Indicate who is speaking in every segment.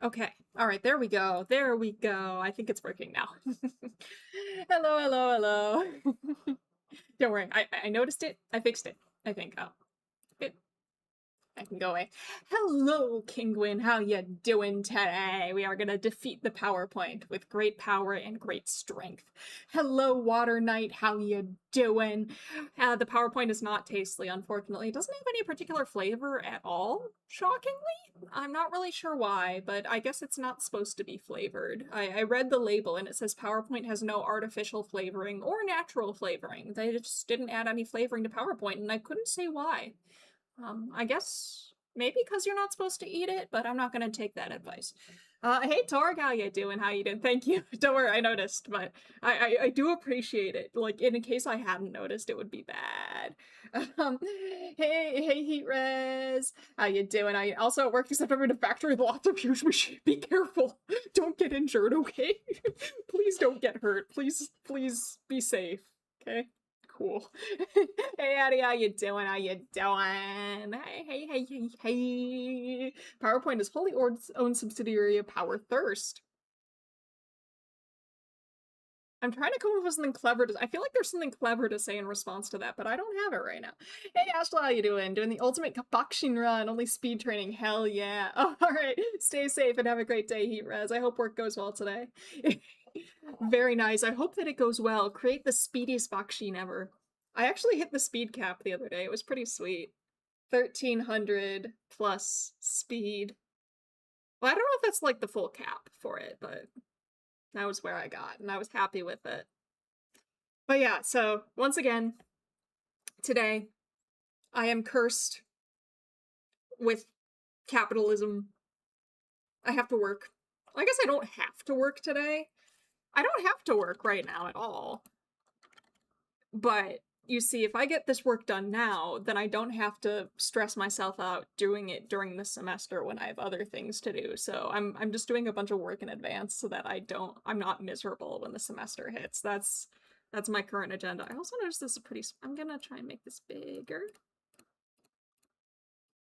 Speaker 1: Okay. All right. There we go. There we go. I think it's working now. Hello, hello, hello. Don't worry. I noticed it. I fixed it. I think. Oh, it, I can go away. Hello, Kingwin. How you doing today? We are gonna defeat the PowerPoint with great power and great strength. Hello, Water Knight. How you doing? The PowerPoint is not tasty, unfortunately. It doesn't have any particular flavor at all, shockingly. I'm not really sure why, but I guess it's not supposed to be flavored. I read the label and it says PowerPoint has no artificial flavoring or natural flavoring. They just didn't add any flavoring to PowerPoint, and I couldn't say why. I guess maybe because you're not supposed to eat it, but I'm not gonna take that advice. Hey Torg, how you doing? How you doing? Thank you. Don't worry, I noticed, but I do appreciate it. Like, in case I hadn't noticed, it would be bad. Hey Heat Res, how you doing? I also at work, except I'm in a factory with lots of huge machines. Be careful. Don't get injured, okay? Please don't get hurt. Please be safe, okay? Cool. Hey Addie, how you doing? How you doing? Hey. PowerPoint is wholly owned subsidiary of Power Thirst. I'm trying to come up with something clever to— I feel like there's something clever to say in response to that, but I don't have it right now. Hey Ashla, how you doing? Doing the ultimate Kabakshin run, only speed training. Hell yeah. Oh, alright. Stay safe and have a great day, Heat Res. I hope work goes well today. Very nice. I hope that it goes well. Create the speediest Bakshin ever. I actually hit the speed cap the other day. It was pretty sweet. 1300 plus speed. Well, I don't know if that's like the full cap for it, but that was where I got, and I was happy with it. But yeah, so once again, today, I am cursed with capitalism. I have to work. I guess I don't have to work today. I don't have to work right now at all. But you see, if I get this work done now, then I don't have to stress myself out doing it during the semester when I have other things to do. So I'm just doing a bunch of work in advance so that I'm not miserable when the semester hits. That's my current agenda. I also noticed this is pretty— I'm gonna try and make this bigger.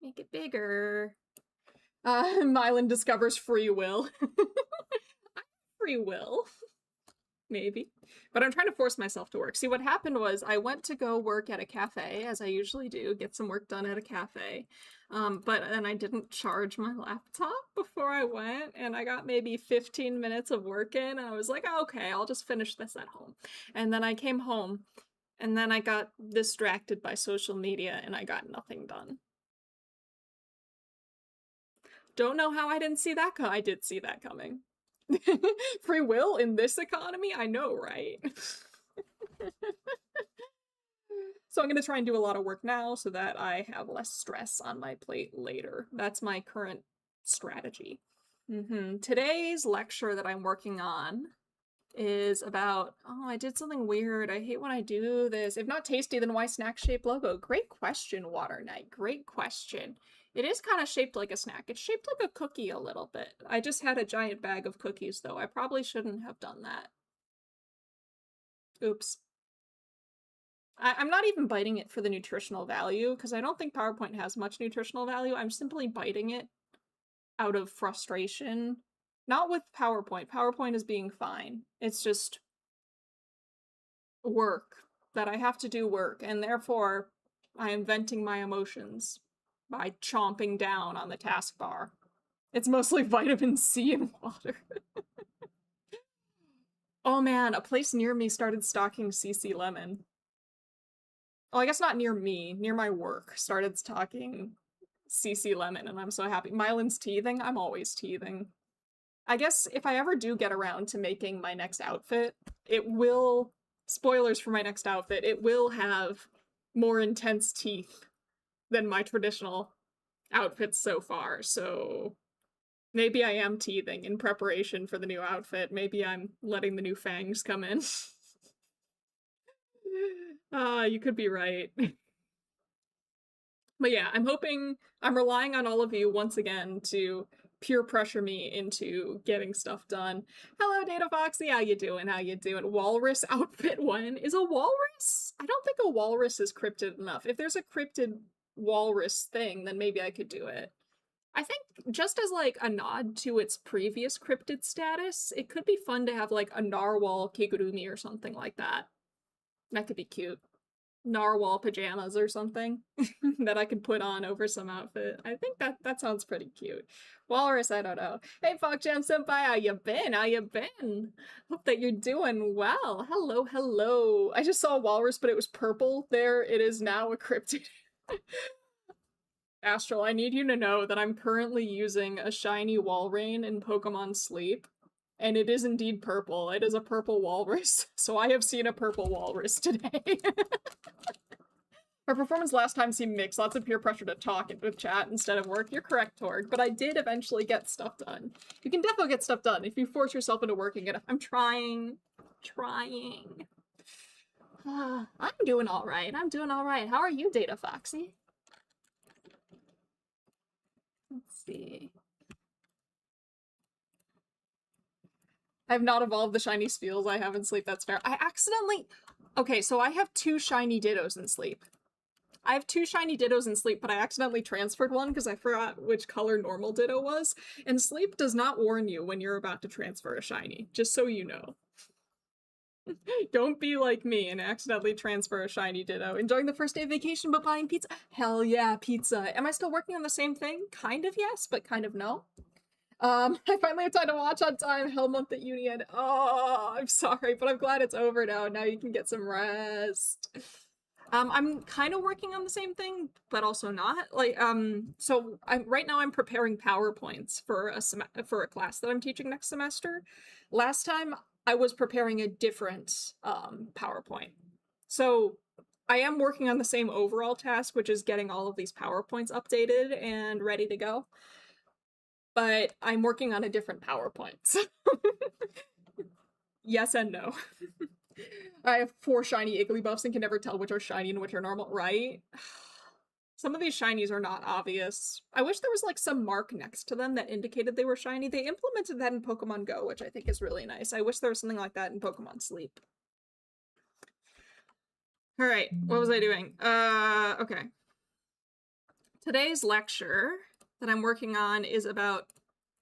Speaker 1: Make it bigger. Mylan discovers free will. Free will. Maybe. But I'm trying to force myself to work. See, what happened was I went to go work at a cafe, as I usually do, get some work done at a cafe. But then I didn't charge my laptop before I went, and I got maybe 15 minutes of work in, and I was like, oh, okay, I'll just finish this at home. And then I came home, and then I got distracted by social media, and I got nothing done. Don't know how I didn't see that I did see that coming. Free will in this economy? I know, right? So I'm gonna try and do a lot of work now so that I have less stress on my plate later. That's my current strategy. Today's lecture that I'm working on is about— oh, I did something weird. I hate when I do this. If not tasty, then why snack-shaped logo? Great question, Water Knight. Great question. It is kind of shaped like a snack. It's shaped like a cookie a little bit. I just had a giant bag of cookies, though. I probably shouldn't have done that. Oops. I'm not even biting it for the nutritional value, because I don't think PowerPoint has much nutritional value. I'm simply biting it out of frustration. Not with PowerPoint. PowerPoint is being fine. It's just work. That I have to do work, and therefore I am venting my emotions by chomping down on the taskbar. It's mostly vitamin C and water. Oh man, a place near me started stocking CC Lemon. Well, I guess not near me, near my work, started stocking CC Lemon, and I'm so happy. Mylan's teething? I'm always teething. I guess if I ever do get around to making my next outfit, it will— spoilers for my next outfit— it will have more intense teeth than my traditional outfits so far, so maybe I am teething in preparation for the new outfit. Maybe I'm letting the new fangs come in. You could be right. But yeah, I'm relying on all of you once again to peer pressure me into getting stuff done. Hello, Data Foxy, how you doing? How you doing? Walrus outfit one? Is a walrus? I don't think a walrus is cryptid enough. If there's a cryptid walrus thing, then maybe I could do it. I think just as like a nod to its previous cryptid status, it could be fun to have like a narwhal kigurumi or something like that. That could be cute. Narwhal pajamas or something that I could put on over some outfit. I think that sounds pretty cute. Walrus, I don't know. Hey, Jam Senpai, how you been? How you been? Hope that you're doing well. Hello, hello. I just saw a walrus, but it was purple. There it is now, a cryptid. Astral, I need you to know that I'm currently using a shiny Walrein in Pokemon Sleep, and it is indeed purple. It is a purple walrus, so I have seen a purple walrus today. Our performance last time seemed mixed. Lots of peer pressure to talk with chat instead of work. You're correct, Torg, but I did eventually get stuff done. You can definitely get stuff done if you force yourself into working it. I'm trying. I'm doing all right. I'm doing all right. How are you, Data Foxy? Let's see. I have not evolved the shiny Spiels I have in Sleep, that's fair. I accidentally... Okay, so I have 2 shiny Dittos in Sleep. I have 2 shiny Dittos in Sleep, but I accidentally transferred one because I forgot which color normal Ditto was. And Sleep does not warn you when you're about to transfer a shiny, just so you know. Don't be like me and accidentally transfer a shiny Ditto. Enjoying the first day of vacation but buying pizza? Hell yeah, pizza. Am I still working on the same thing? Kind of yes, but kind of no. I finally have time to watch on time. Hell month at uni and oh, I'm sorry, but I'm glad it's over now. Now you can get some rest. I'm kind of working on the same thing, but also not. Like, so right now I'm preparing PowerPoints for a class that I'm teaching next semester. Last time I was preparing a different PowerPoint. So I am working on the same overall task, which is getting all of these PowerPoints updated and ready to go. But I'm working on a different PowerPoint. Yes and no. I have 4 shiny Igglybuffs and can never tell which are shiny and which are normal, right? Some of these shinies are not obvious. I wish there was like some mark next to them that indicated they were shiny. They implemented that in Pokemon Go, which I think is really nice. I wish there was something like that in Pokemon Sleep. All right, what was I doing? Okay. Today's lecture that I'm working on is about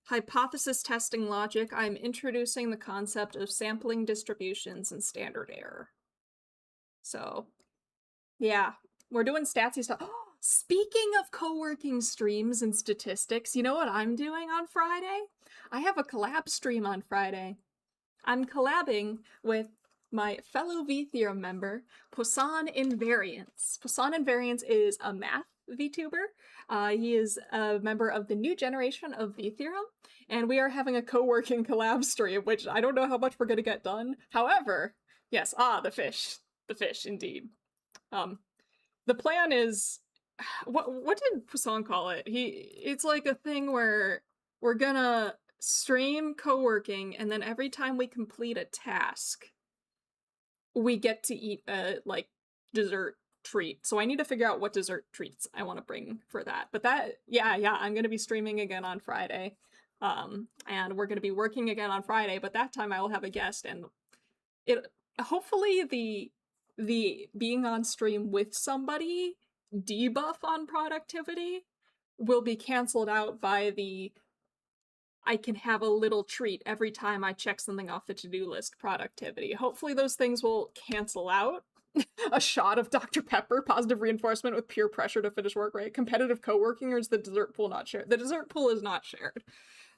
Speaker 1: hypothesis testing logic. I'm introducing the concept of sampling distributions and standard error. So, yeah, we're doing statsy stuff. Oh, speaking of co-working streams and statistics, you know what I'm doing on Friday? I have a collab stream on Friday. I'm collabing with my fellow V-Theorem member, Poisson Invariance. Poisson Invariance is a math VTuber. He is a member of the new generation of V-Theorem, and we are having a co-working collab stream, which I don't know how much we're gonna get done. However, yes, the fish. The fish, indeed. The plan is... What did Poisson call it? It's like a thing where we're gonna stream co-working, and then every time we complete a task, we get to eat a, like, dessert treat. So I need to figure out what dessert treats I want to bring for that. But yeah, I'm going to be streaming again on Friday. And we're going to be working again on Friday, but that time I will have a guest, and hopefully the being on stream with somebody debuff on productivity will be canceled out by the I can have a little treat every time I check something off the to-do list productivity. Hopefully those things will cancel out. A shot of Dr. Pepper, positive reinforcement with peer pressure to finish work, right? Competitive co-working, or is the dessert pool not shared? The dessert pool is not shared.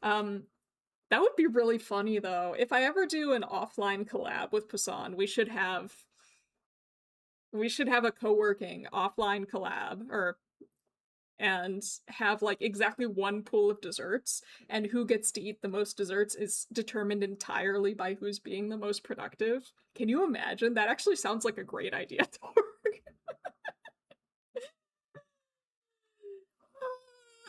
Speaker 1: That would be really funny, though. If I ever do an offline collab with Poisson, we should have a co-working offline collab, and have like exactly 1 pool of desserts, and who gets to eat the most desserts is determined entirely by who's being the most productive. Can you imagine? That actually sounds like a great idea, Torg.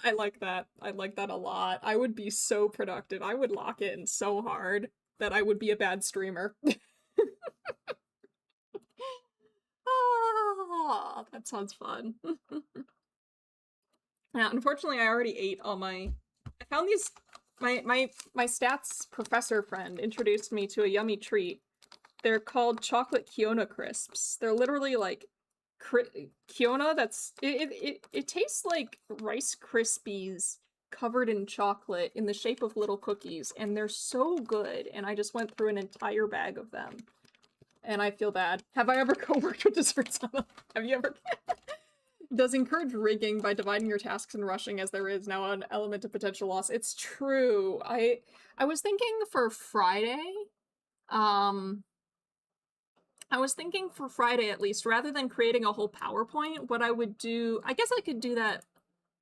Speaker 1: I like that. I like that a lot. I would be so productive. I would lock in so hard that I would be a bad streamer. That sounds fun. Now, unfortunately, I already ate all my... I found these... My stats professor friend introduced me to a yummy treat. They're called chocolate Kiona crisps. They're literally like Kiona that's... It tastes like Rice Krispies covered in chocolate in the shape of little cookies, and they're so good, and I just went through an entire bag of them. And I feel bad. Have I ever co-worked with desserts on them? Have you ever? Does encourage rigging by dividing your tasks and rushing as there is now an element of potential loss. It's true. I was thinking for Friday, at least, rather than creating a whole PowerPoint, what I would do, I guess I could do that.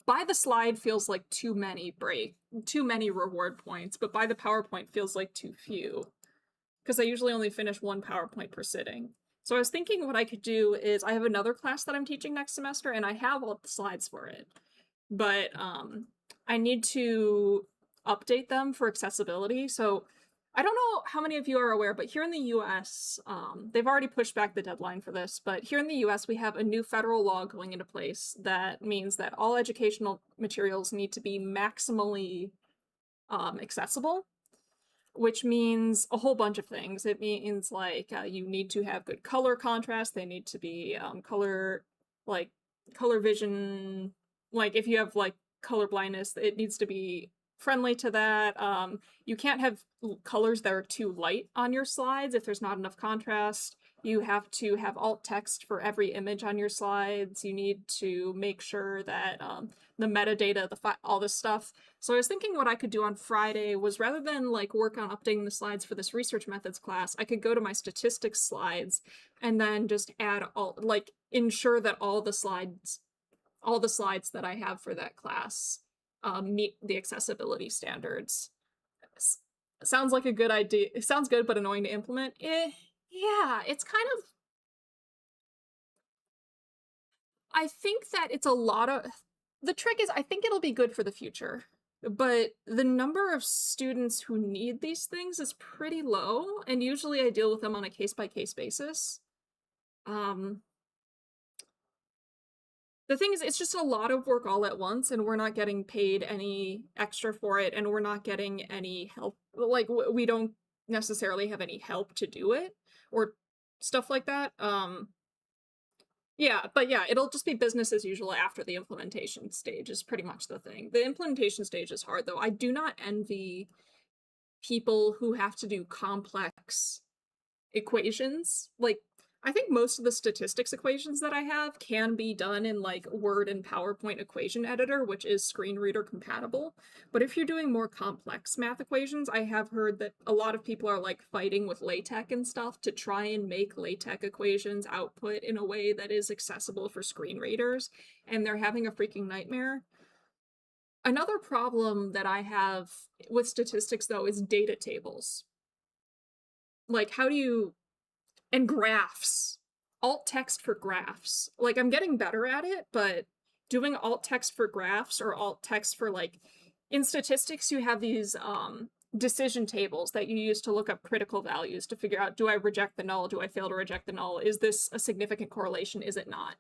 Speaker 1: By the slide feels like too many reward points, but by the PowerPoint feels like too few. Because I usually only finish one PowerPoint per sitting. So I was thinking what I could do is, I have another class that I'm teaching next semester, and I have all the slides for it. But I need to update them for accessibility. So I don't know how many of you are aware, but here in the US, they've already pushed back the deadline for this, but here in the US, we have a new federal law going into place that means that all educational materials need to be maximally accessible, which means a whole bunch of things. It means like you need to have good color contrast. They need to be color vision. Like if you have like color blindness, it needs to be friendly to that. You can't have colors that are too light on your slides if there's not enough contrast. You have to have alt text for every image on your slides. You need to make sure that the metadata, all this stuff. So I was thinking what I could do on Friday was, rather than like work on updating the slides for this research methods class, I could go to my statistics slides and then just add ensure that all the slides that I have for that class meet the accessibility standards. Sounds like a good idea. It sounds good, but annoying to implement. Yeah, it's kind of... I think that it's a lot of... The trick is, I think it'll be good for the future, but the number of students who need these things is pretty low, and usually I deal with them on a case-by-case basis. The thing is, it's just a lot of work all at once, and we're not getting paid any extra for it, and we're not getting any help. Like, we don't necessarily have any help to do it, or stuff like that. Yeah, but yeah, it'll just be business as usual after the implementation stage is pretty much the thing. The implementation stage is hard, though. I do not envy people who have to do complex equations. Like, I think most of the statistics equations that I have can be done in like Word and PowerPoint equation editor, which is screen reader compatible. But if you're doing more complex math equations, I have heard that a lot of people are like fighting with LaTeX and stuff to try and make LaTeX equations output in a way that is accessible for screen readers, and they're having a freaking nightmare. Another problem that I have with statistics, though, is data tables. Like, how do you... And graphs. Alt text for graphs. Like, I'm getting better at it, but doing alt text for graphs or alt text for, like, in statistics, you have these decision tables that you use to look up critical values to figure out, do I reject the null? Do I fail to reject the null? Is this a significant correlation? Is it not?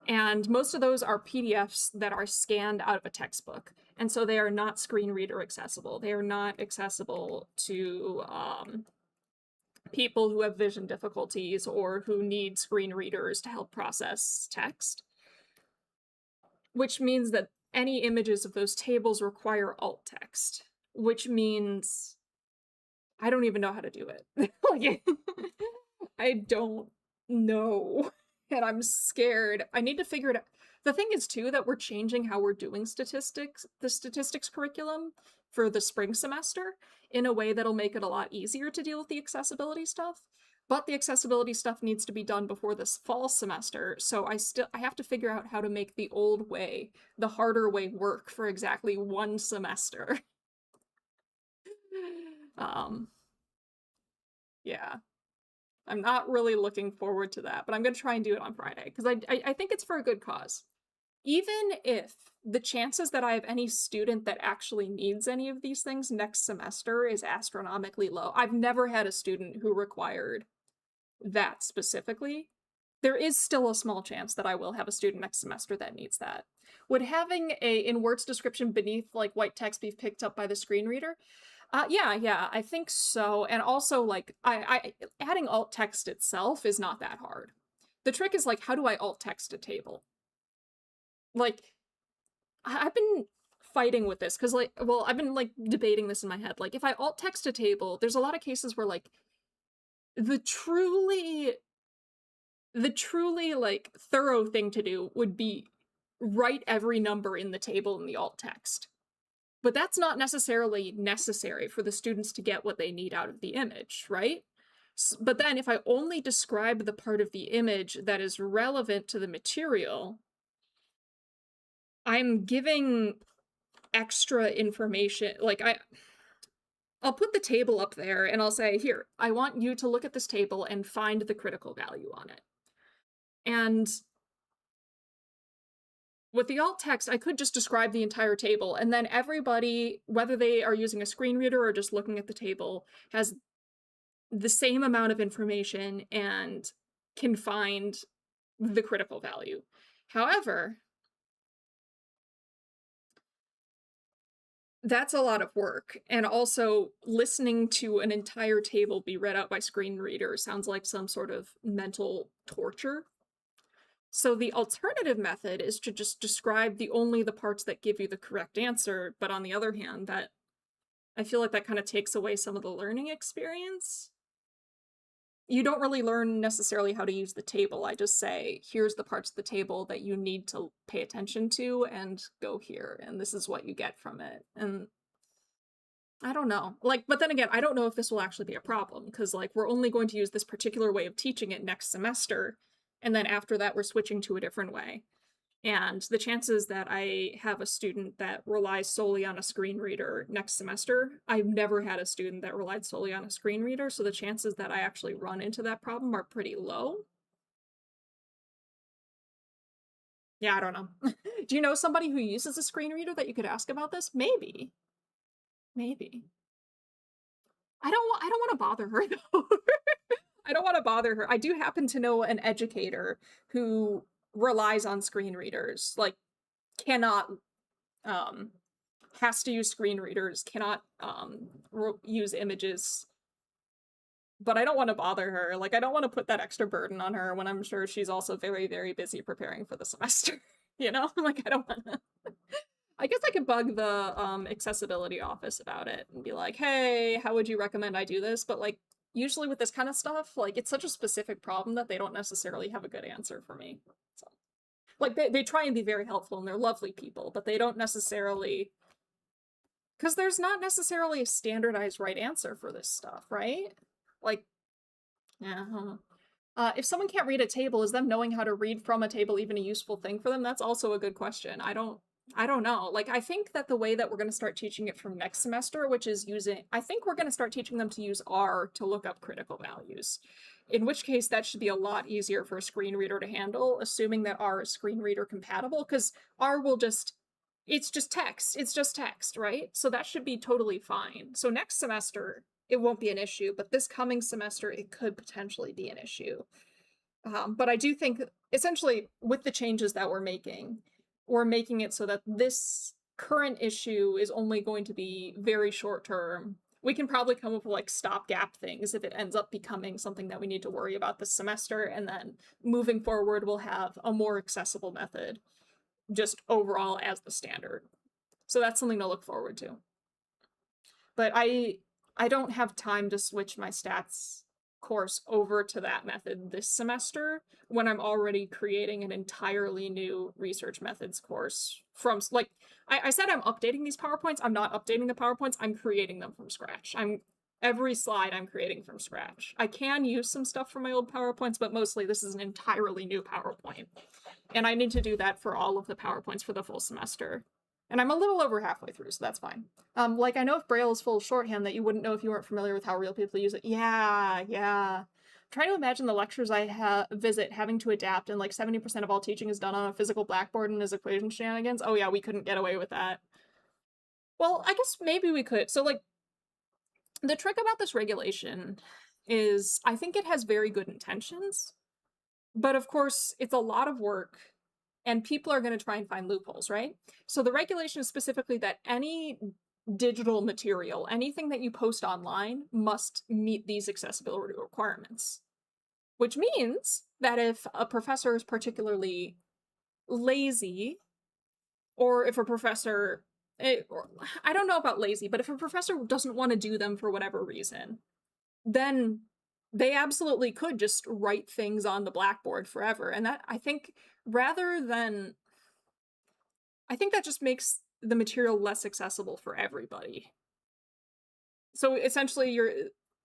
Speaker 1: And most of those are PDFs that are scanned out of a textbook. And so they are not screen reader accessible. They are not accessible to people who have vision difficulties or who need screen readers to help process text. Which means that any images of those tables require alt text, which means I don't even know how to do it. Like, I don't know. And I'm scared. I need to figure it out. The thing is, too, that we're changing how we're doing statistics, the statistics curriculum for the spring semester, in a way that'll make it a lot easier to deal with the accessibility stuff. But the accessibility stuff needs to be done before this fall semester, so I have to figure out how to make the old way, the harder way, work for exactly one semester. Yeah. I'm not really looking forward to that, but I'm going to try and do it on Friday, because I think it's for a good cause. Even if the chances that I have any student that actually needs any of these things next semester is astronomically low. I've never had a student who required that specifically. There is still a small chance that I will have a student next semester that needs that. Would having a in-words description beneath like white text be picked up by the screen reader? Yeah, I think so. And also, like, adding alt text itself is not that hard. The trick is, like, how do I alt text a table? Like, I've been fighting with this because, like, well, I've been like debating this in my head. Like, if I alt text a table, there's a lot of cases where like the truly like thorough thing to do would be write every number in the table in the alt text. But that's not necessarily necessary for the students to get what they need out of the image, right? But then if I only describe the part of the image that is relevant to the material, I'm giving extra information. Like, I'll put the table up there and I'll say, here, I want you to look at this table and find the critical value on it. And with the alt text, I could just describe the entire table, and then everybody, whether they are using a screen reader or just looking at the table, has the same amount of information and can find the critical value. However, that's a lot of work, and also listening to an entire table be read out by screen reader sounds like some sort of mental torture. So the alternative method is to just describe only the parts that give you the correct answer, but on the other hand, that I feel like that kind of takes away some of the learning experience. You don't really learn necessarily how to use the table. I just say, here's the parts of the table that you need to pay attention to and go here, and this is what you get from it. And I don't know. Like, but then again, I don't know if this will actually be a problem, because like we're only going to use this particular way of teaching it next semester, and then after that we're switching to a different way. And the chances that I have a student that relies solely on a screen reader next semester, I've never had a student that relied solely on a screen reader, so the chances that I actually run into that problem are pretty low. Yeah, I don't know. Do you know somebody who uses a screen reader that you could ask about this? Maybe. Maybe. I don't want to bother her though. I don't want to bother her. I do happen to know an educator who relies on screen readers, like cannot has to use screen readers, cannot use images. But I don't want to bother her. Like, I don't want to put that extra burden on her when I'm sure she's also very, very busy preparing for the semester. You know? Like, I don't want to. I guess I could bug the accessibility office about it and be like, hey, how would you recommend I do this? But like, usually with this kind of stuff, like, it's such a specific problem that they don't necessarily have a good answer for me. So, like, they try and be very helpful and they're lovely people, but they don't necessarily, because there's not necessarily a standardized right answer for this stuff, right? Like, yeah. If someone can't read a table, is them knowing how to read from a table even a useful thing for them? That's also a good question. I don't know. Like, I think that the way that we're going to start teaching it from next semester, which is I think we're going to start teaching them to use R to look up critical values. In which case, that should be a lot easier for a screen reader to handle, assuming that R is screen reader compatible, because R will it's just text, right? So that should be totally fine. So next semester, it won't be an issue, but this coming semester, it could potentially be an issue. But I do think, essentially, with the changes that we're making it so that this current issue is only going to be very short term. We can probably come up with like stopgap things if it ends up becoming something that we need to worry about this semester, and then moving forward, we'll have a more accessible method just overall as the standard. So that's something to look forward to. But I don't have time to switch my stats course over to that method this semester when I'm already creating an entirely new research methods course from, like, I said I'm updating these PowerPoints. I'm not updating the PowerPoints. I'm creating them from scratch. Every slide I'm creating from scratch. I can use some stuff from my old PowerPoints, but mostly this is an entirely new PowerPoint. And I need to do that for all of the PowerPoints for the full semester. And I'm a little over halfway through, so that's fine. Like, I know if Braille is full of shorthand that you wouldn't know if you weren't familiar with how real people use it. Yeah. I'm trying to imagine the lectures I visit having to adapt, and like 70% of all teaching is done on a physical blackboard and is equation shenanigans. Oh yeah, we couldn't get away with that. Well, I guess maybe we could. So like, the trick about this regulation is I think it has very good intentions, but of course it's a lot of work and people are going to try and find loopholes, right? So the regulation is specifically that any digital material, anything that you post online, must meet these accessibility requirements. Which means that if a professor is particularly lazy, or if a professor I don't know about lazy, but if a professor doesn't want to do them for whatever reason, then they absolutely could just write things on the blackboard forever. And that, I think, rather than, I think that just makes the material less accessible for everybody. So essentially, you're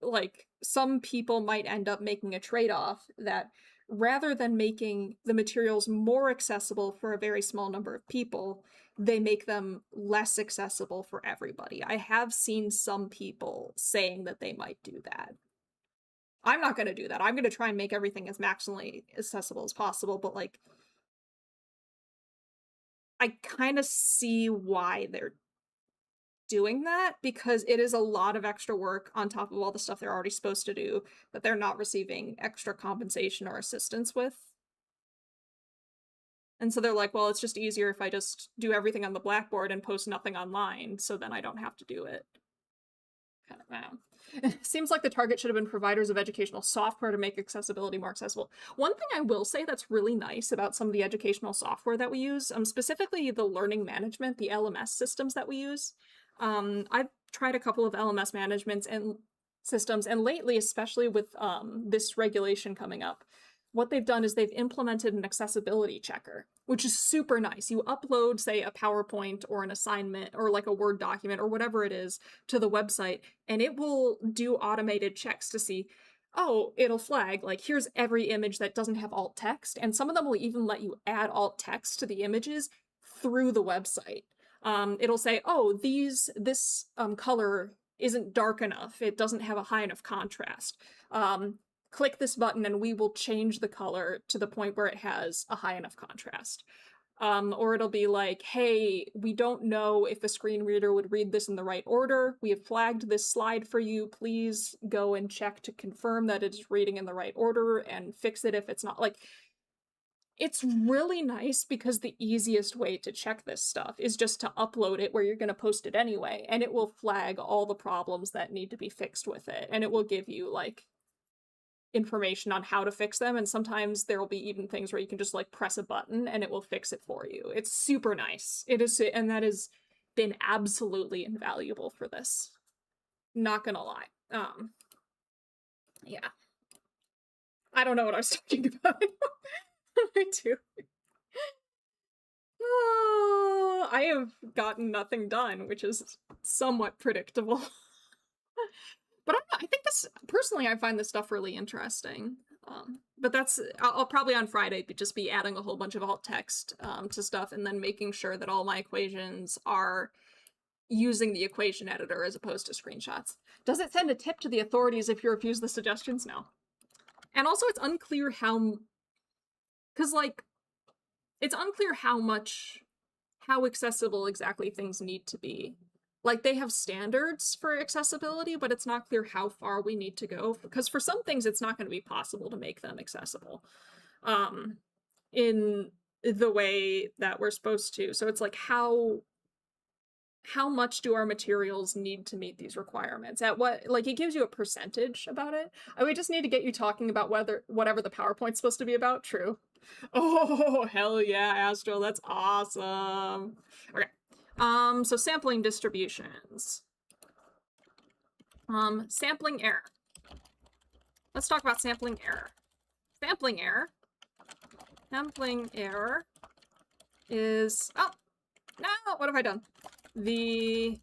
Speaker 1: like, some people might end up making a trade-off that rather than making the materials more accessible for a very small number of people, they make them less accessible for everybody. I have seen some people saying that they might do that. I'm not going to do that. I'm going to try and make everything as maximally accessible as possible, but like, I kind of see why they're doing that, because it is a lot of extra work on top of all the stuff they're already supposed to do that they're not receiving extra compensation or assistance with. And so they're like, well, it's just easier if I just do everything on the blackboard and post nothing online, so then I don't have to do it. Kind of now. Seems like the target should have been providers of educational software to make accessibility more accessible. One thing I will say that's really nice about some of the educational software that we use, specifically the learning management, the LMS systems that we use. I've tried a couple of LMS managements and systems, and lately, especially with this regulation coming up, what they've done is they've implemented an accessibility checker, which is super nice. You upload, say, a PowerPoint or an assignment or like a Word document or whatever it is to the website, and it will do automated checks to see, oh, it'll flag, like, here's every image that doesn't have alt text, and some of them will even let you add alt text to the images through the website. It'll say, oh, this color isn't dark enough. It doesn't have a high enough contrast. Click this button and we will change the color to the point where it has a high enough contrast. Or it'll be like, hey, we don't know if the screen reader would read this in the right order. We have flagged this slide for you. Please go and check to confirm that it is reading in the right order and fix it if it's not. Like, it's really nice because the easiest way to check this stuff is just to upload it where you're going to post it anyway, and it will flag all the problems that need to be fixed with it, and it will give you, like, information on how to fix them, and sometimes there will be even things where you can just, like, press a button and it will fix it for you. It's super nice. It is, and that has been absolutely invaluable for this. Not gonna lie. Yeah. I don't know what I was talking about. I do. I have gotten nothing done, which is somewhat predictable. But I think this, personally, I find this stuff really interesting. But that's, I'll probably on Friday just be adding a whole bunch of alt text to stuff, and then making sure that all my equations are using the equation editor as opposed to screenshots. Does it send a tip to the authorities if you refuse the suggestions? No. And also, it's unclear how, because, like, it's unclear how accessible exactly things need to be. Like, they have standards for accessibility, but it's not clear how far we need to go, because for some things it's not going to be possible to make them accessible in the way that we're supposed to. So it's like, how much do our materials need to meet these requirements? At what, like, it gives you a percentage about it. We just need to get you talking about whatever the PowerPoint's supposed to be about. True. Oh, hell yeah, Astral, that's awesome. Okay. So sampling distributions. Sampling error. Let's talk about sampling error. Sampling error. Sampling error is, oh, no, what have I done? The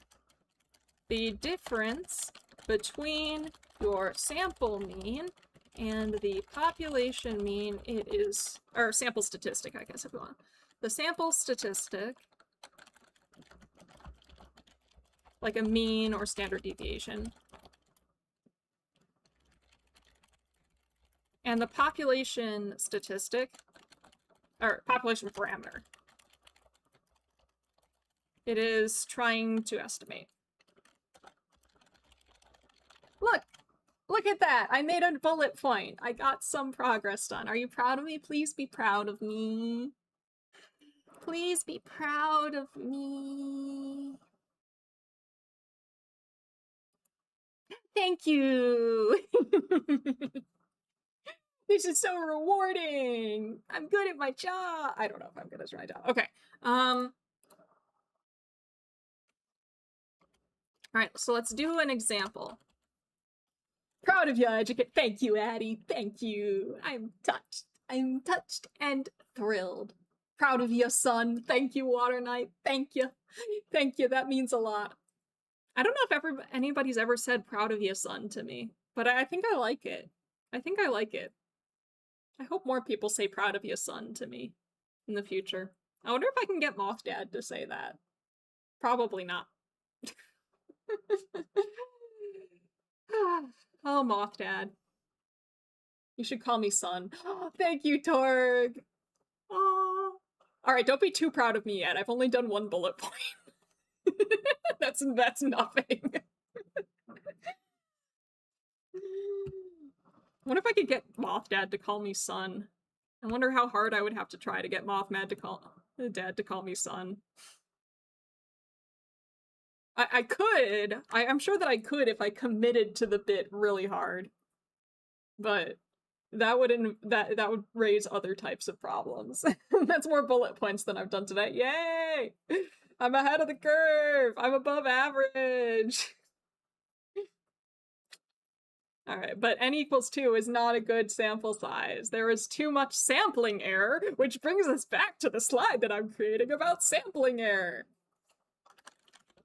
Speaker 1: difference between your sample mean and the population mean, it is, or sample statistic, I guess, if you want. The sample statistic, like a mean or standard deviation, and the population statistic, or population parameter, it is trying to estimate. Look at that! I made a bullet point. I got some progress done. Are you proud of me? Please be proud of me. Please be proud of me. Thank you! This is so rewarding! I'm good at my job! I don't know if I'm good at my job. Okay. All right, so let's do an example. Proud of you, educate. Thank you, Addie. Thank you. I'm touched. I'm touched and thrilled. Proud of you, son. Thank you, Water Knight. Thank you. Thank you. That means a lot. I don't know if anybody's ever said proud of you, son to me, but I think I like it. I think I like it. I hope more people say proud of you, son to me in the future. I wonder if I can get Moth Dad to say that. Probably not. Oh, Moth Dad. You should call me son. Thank you, Torg. Oh. Alright, don't be too proud of me yet. I've only done one bullet point. That's nothing. I wonder if I could get Moth Dad to call me son. I wonder how hard I would have to try to get Dad to call me son. I could. I'm sure that I could if I committed to the bit really hard. But that would raise other types of problems. That's more bullet points than I've done today. Yay! I'm ahead of the curve! I'm above average! Alright, but n equals 2 is not a good sample size. There is too much sampling error, which brings us back to the slide that I'm creating about sampling error.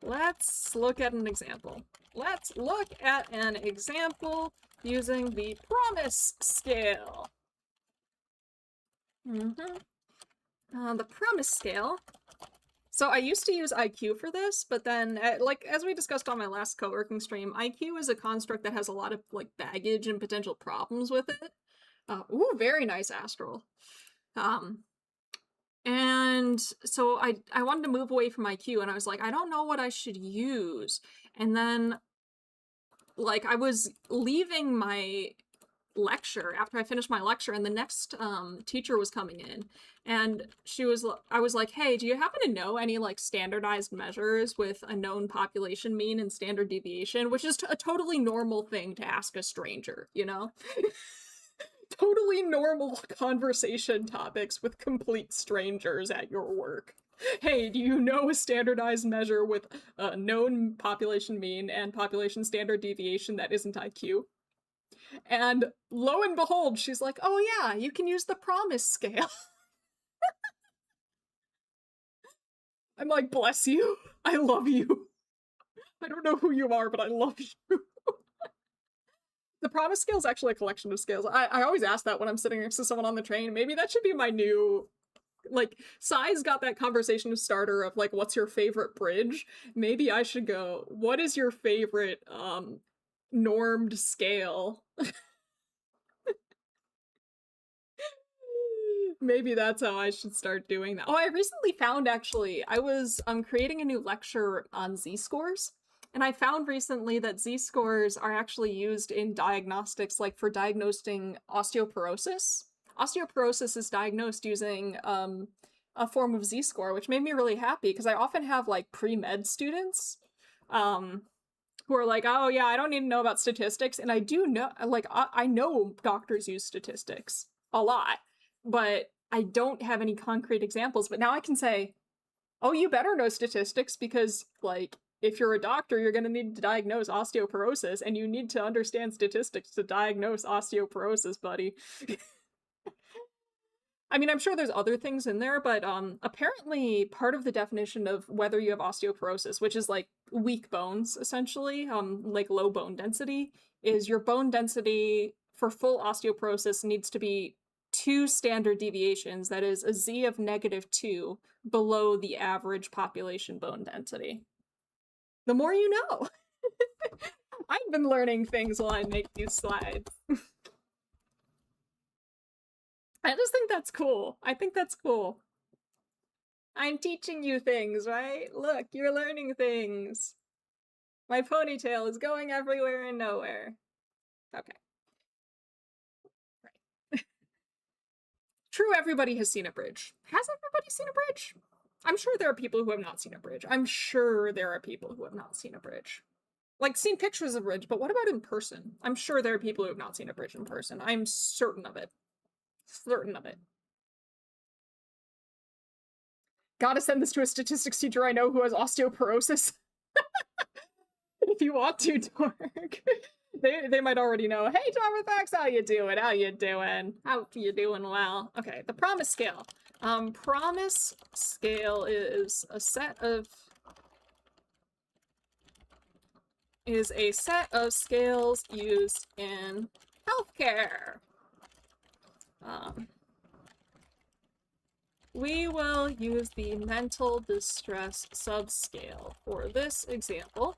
Speaker 1: Let's look at an example. Let's look at an example using the promise scale. The promise scale. So I used to use IQ for this, but then, like, as we discussed on my last co-working stream, IQ is a construct that has a lot of, like, baggage and potential problems with it. Ooh, very nice astral. And so I wanted to move away from IQ, and I was like, I don't know what I should use. And then, like, I was leaving my lecture after I finished my lecture, and the next teacher was coming in, and I was like, hey, do you happen to know any, like, standardized measures with a known population mean and standard deviation? Which is a totally normal thing to ask a stranger, you know? Totally normal conversation topics with complete strangers at your work. Hey, do you know a standardized measure with a known population mean and population standard deviation that isn't IQ? And lo and behold, she's like, oh yeah, you can use the promise scale. I'm like, bless you. I love you. I don't know who you are, but I love you. The promise scale is actually a collection of scales. I always ask that when I'm sitting next to someone on the train. Maybe that should be my new, like, Sai's got that conversation starter of, like, what's your favorite bridge? Maybe I should go, what is your favorite, normed scale? Maybe that's how I should start doing that. Oh, I recently found, actually, I was creating a new lecture on z-scores. And I found recently that z-scores are actually used in diagnostics, like for diagnosing osteoporosis. Osteoporosis is diagnosed using a form of z-score, which made me really happy because I often have, like, pre-med students who are like, oh yeah, I don't need to know about statistics. And I do know, like, I know doctors use statistics a lot, but I don't have any concrete examples. But now I can say, oh, you better know statistics because, like, if you're a doctor, you're going to need to diagnose osteoporosis, and you need to understand statistics to diagnose osteoporosis, buddy. I mean, I'm sure there's other things in there, but apparently part of the definition of whether you have osteoporosis, which is like weak bones, essentially, like low bone density, is your bone density for full osteoporosis needs to be 2 standard deviations, that is a z of -2, below the average population bone density. The more you know. I've been learning things while I make these slides. I just think that's cool. I think that's cool. I'm teaching you things, right? Look, you're learning things. My ponytail is going everywhere and nowhere. Okay. Right. True, everybody has seen a bridge. Has everybody seen a bridge? I'm sure there are people who have not seen a bridge. I'm sure there are people who have not seen a bridge. Like, seen pictures of a bridge, but what about in person? I'm sure there are people who have not seen a bridge in person. I'm certain of it. Certain of it. Gotta send this to a statistics teacher I know who has osteoporosis. if you want to, Dork. They might already know. Hey, Dormafax, how you doing? How you doing? How you doing? Well, okay. The promise scale. Promise scale is a set of scales used in healthcare. We will use the mental distress subscale for this example.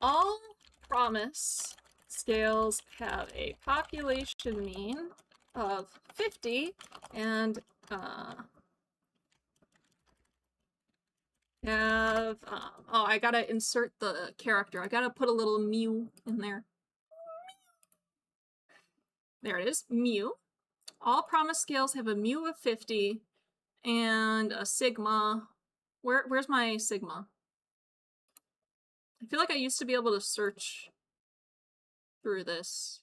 Speaker 1: All promise scales have a population mean of 50 and have, oh, I gotta insert the character. I gotta put a little mew in there. There it is, mew. All promise scales have a mu of 50 and a sigma. Where's my sigma? I feel like I used to be able to search through this.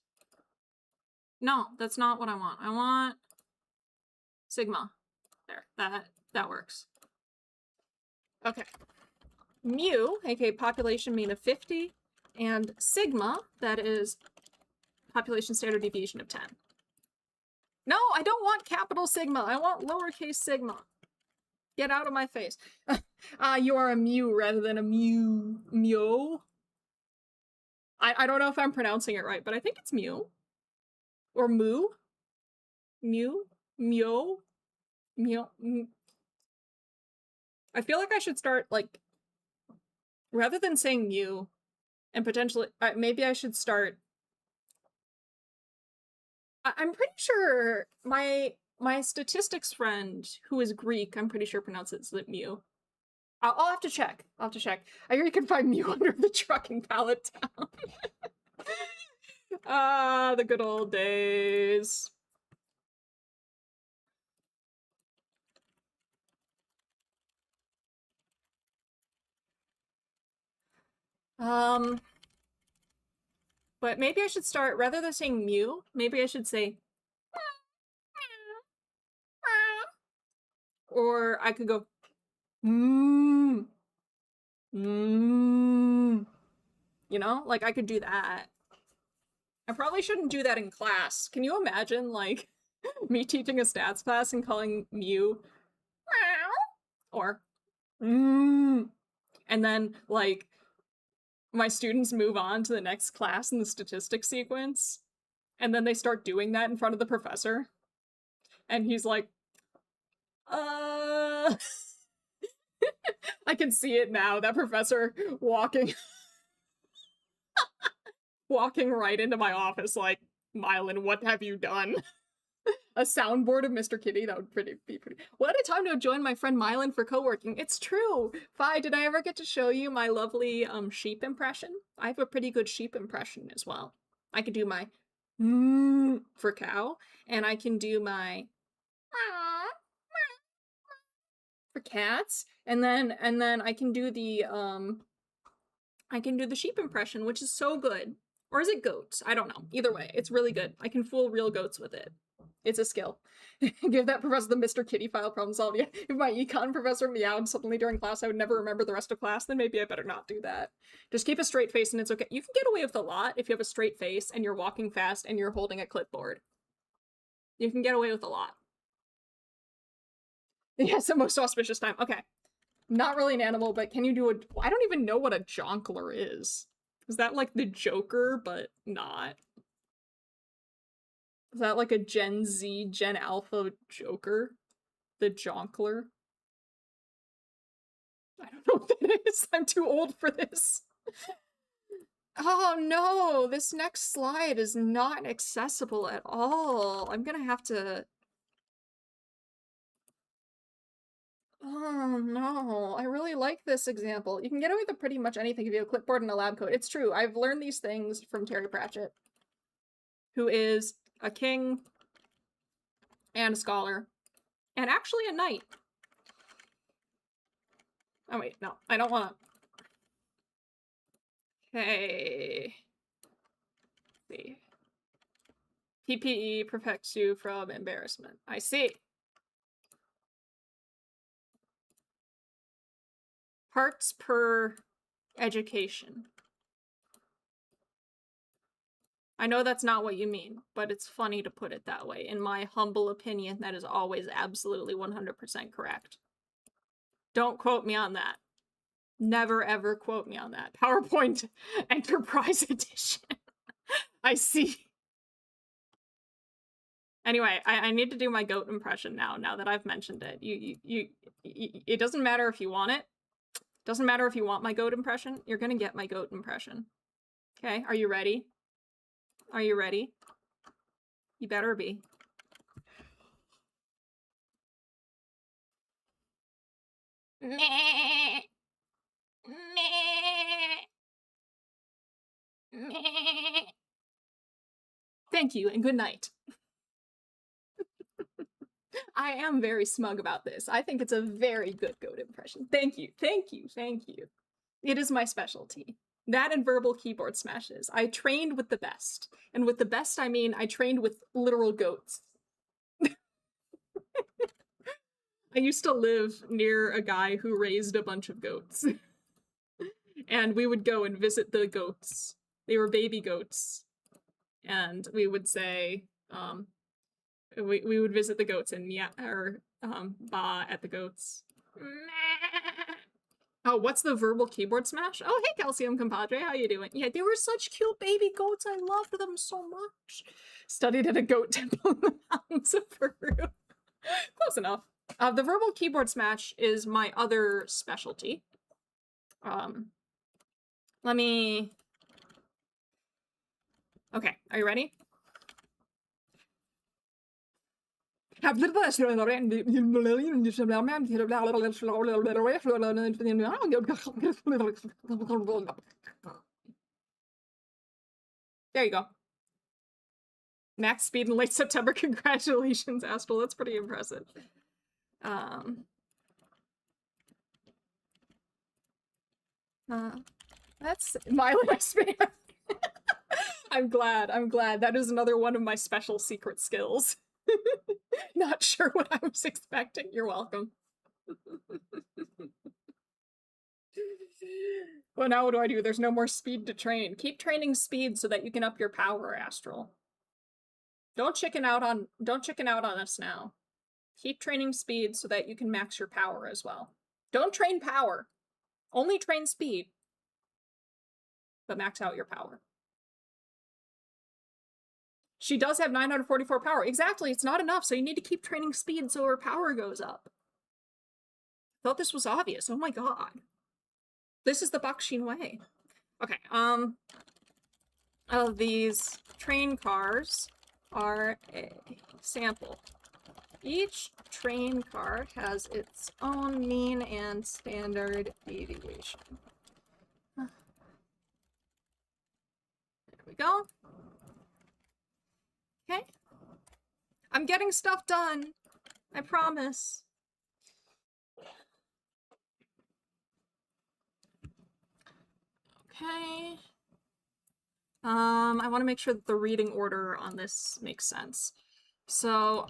Speaker 1: No, that's not what I want. I want sigma. There, that works. Okay. Mu, aka population mean of 50, and sigma, that is population standard deviation of 10. No, I don't want capital sigma. I want lowercase sigma. Get out of my face. You are a mu rather than a mu. I don't know if I'm pronouncing it right, but I think it's mu. Or mu. Mu. Myo. Myo. I feel like I should start, like, rather than saying mu, and potentially, maybe I should start. I'm pretty sure my statistics friend, who is Greek, I'm pretty sure pronounces it mu. I'll have to check. I'll have to check. I hear you can find mu under the trucking pallet town. Ah, the good old days. But maybe I should start, rather than saying mu, maybe I should say or I could go you know, like I could do that. I probably shouldn't do that in class. Can you imagine, like, me teaching a stats class and calling mu or and then, like, my students move on to the next class in the statistics sequence, and then they start doing that in front of the professor, and he's like, I can see it now, that professor walking right into my office like, Mylan, what have you done? A soundboard of Mr. Kitty, that would be pretty. What a time to join my friend Mylan for co-working. It's true. Fi, did I ever get to show you my lovely sheep impression? I have a pretty good sheep impression as well. I could do my for cow, and I can do my for cats, and then I can do the sheep impression, which is so good. Or is it goats? I don't know. Either way, it's really good. I can fool real goats with it. It's a skill. Give that professor the Mr. Kitty file problem solved. Yeah, if my econ professor meowed suddenly during class, I would never remember the rest of class, then maybe I better not do that. Just keep a straight face and it's okay. You can get away with a lot if you have a straight face and you're walking fast and you're holding a clipboard. You can get away with a lot. Yes, the most auspicious time. Okay. Not really an animal, but can you do a... I don't even know what a jonkler is. Is that like the Joker, but not? Is that like a Gen Z, Gen Alpha Joker? The jonkler? I don't know what that is. I'm too old for this. Oh no, this next slide is not accessible at all. I'm gonna have to... Oh no, I really like this example. You can get away with pretty much anything if you have a clipboard and a lab coat. It's true, I've learned these things from Terry Pratchett, who is a king and a scholar, and actually a knight. Oh wait, no, I don't wanna... Okay. Let's see. PPE protects you from embarrassment. I see. Parts per education. I know that's not what you mean, but it's funny to put it that way. In my humble opinion, that is always absolutely 100% correct. Don't quote me on that. Never ever quote me on that. PowerPoint Enterprise Edition. I see. Anyway, I need to do my goat impression now that I've mentioned it. It doesn't matter if you want it. Doesn't matter if you want my goat impression. You're gonna get my goat impression. Okay, are you ready? Are you ready? You better be. Meh. Meh. Meh. Thank you and good night. I am very smug about this. I think it's a very good goat impression. Thank you, thank you, thank you. It is my specialty. That and verbal keyboard smashes. I trained with the best. And with the best, I mean I trained with literal goats. I used to live near a guy who raised a bunch of goats. And we would go and visit the goats. They were baby goats. And we would say, we would visit the goats and ba at the goats. Oh, what's the verbal keyboard smash? Oh, hey, Calcium Compadre, how you doing? Yeah, they were such cute baby goats. I loved them so much. Studied at a goat temple in the mountains of Peru. Close enough. The verbal keyboard smash is my other specialty. Let me... Okay, are you ready? There you go. Max speed in late September. Congratulations, Astral. That's pretty impressive. That's my lifespan. I'm glad. That is another one of my special secret skills. Not sure what I was expecting. You're welcome. Well, now what do I do? There's no more speed to train. Keep training speed so that you can up your power, Astral. Don't chicken out on us now. Keep training speed so that you can max your power as well. Don't train power. Only train speed. But max out your power. She does have 944 power. Exactly, it's not enough, so you need to keep training speed so her power goes up. Thought this was obvious. Oh my god. This is the Bakshin way. Okay, these train cars are a sample. Each train car has its own mean and standard deviation. There we go. Okay. I'm getting stuff done. I promise. Okay. I want to make sure that the reading order on this makes sense. So,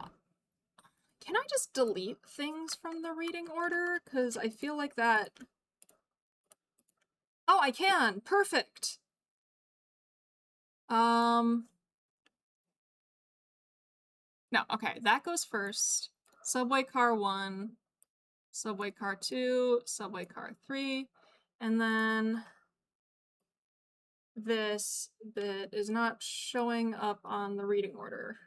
Speaker 1: can I just delete things from the reading order? Because I feel like that... Oh, I can! Perfect! No, okay, that goes first. Subway car 1, subway car 2, subway car 3, and then this that is not showing up on the reading order.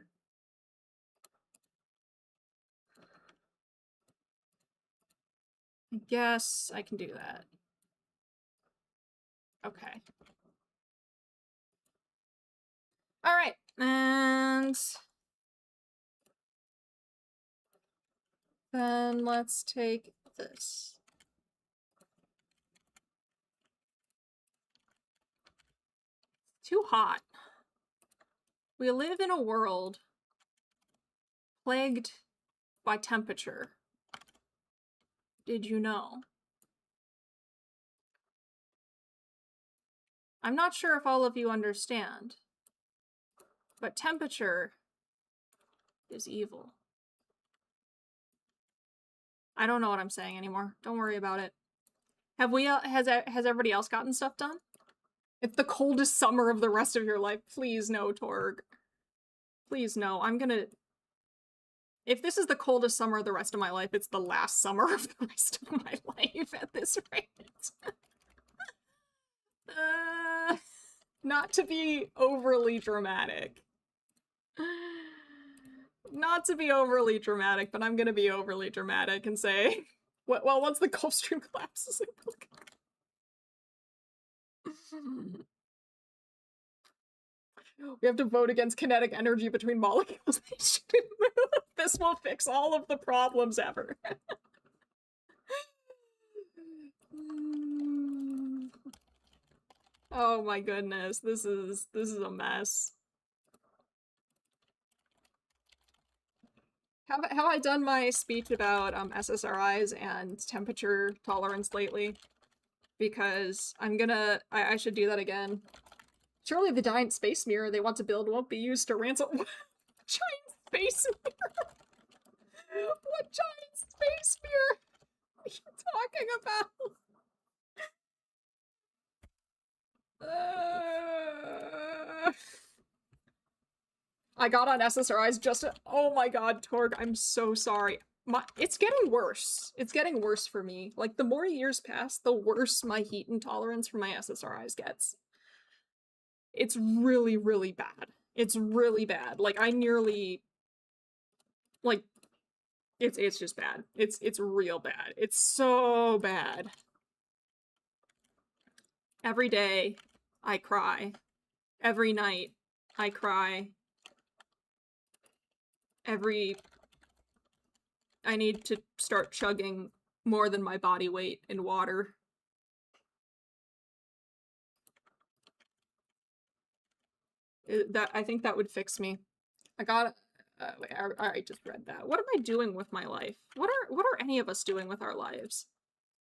Speaker 1: I guess I can do that. Okay. All right, and then let's take this. Too hot. We live in a world plagued by temperature. Did you know? I'm not sure if all of you understand, but temperature is evil. I don't know what I'm saying anymore. Don't worry about it. Have we, has everybody else gotten stuff done? It's the coldest summer of the rest of your life. Please no, Torg. Please no. I'm gonna... If this is the coldest summer of the rest of my life, it's the last summer of the rest of my life at this rate. Not to be overly dramatic. Not to be overly dramatic, but I'm gonna be overly dramatic and say, well, once the Gulf Stream collapses, we have to vote against kinetic energy between molecules. They shouldn't move. This will fix all of the problems ever. Oh my goodness, this is a mess. Have I done my speech about SSRIs and temperature tolerance lately? Because I should do that again. Surely the giant space mirror they want to build won't be used to ransom- Giant space mirror? What giant space mirror are you talking about? I got on SSRIs just oh my god, Torg, I'm so sorry. It's getting worse. It's getting worse for me. Like, the more years pass, the worse my heat intolerance for my SSRIs gets. It's really, really bad. It's really bad. Like, I nearly... Like, it's just bad. It's real bad. It's so bad. Every day, I cry. Every night, I cry. I need to start chugging more than my body weight in water. I think that would fix me. Wait, I just read that. What am I doing with my life? What are any of us doing with our lives?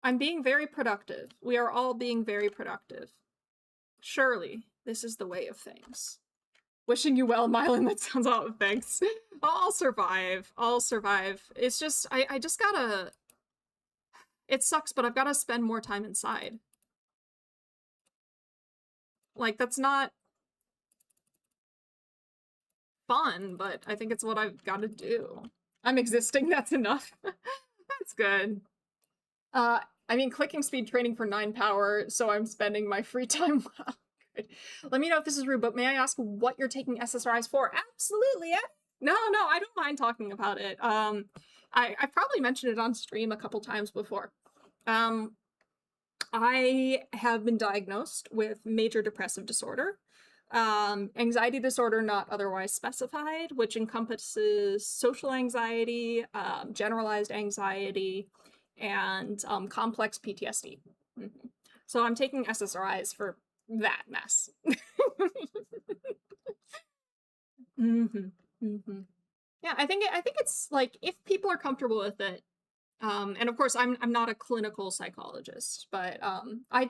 Speaker 1: I'm being very productive. We are all being very productive. Surely, this is the way of things. Wishing you well, Mylan, that sounds awful. Thanks. I'll survive. I'll survive. It's just, I just gotta... It sucks, but I've gotta spend more time inside. Like, that's not fun, but I think it's what I've gotta do. I'm existing, that's enough. That's good. I mean, clicking speed training for 9 power, so I'm spending my free time well. Good. Let me know if this is rude, but may I ask what you're taking SSRIs for? Absolutely, yeah. No, I don't mind talking about it. I've probably mentioned it on stream a couple times before. I have been diagnosed with major depressive disorder. Anxiety disorder not otherwise specified, which encompasses social anxiety, generalized anxiety, and complex PTSD. So I'm taking SSRIs for that mess. Yeah, I think it's like, if people are comfortable with it, and of course I'm not a clinical psychologist, but I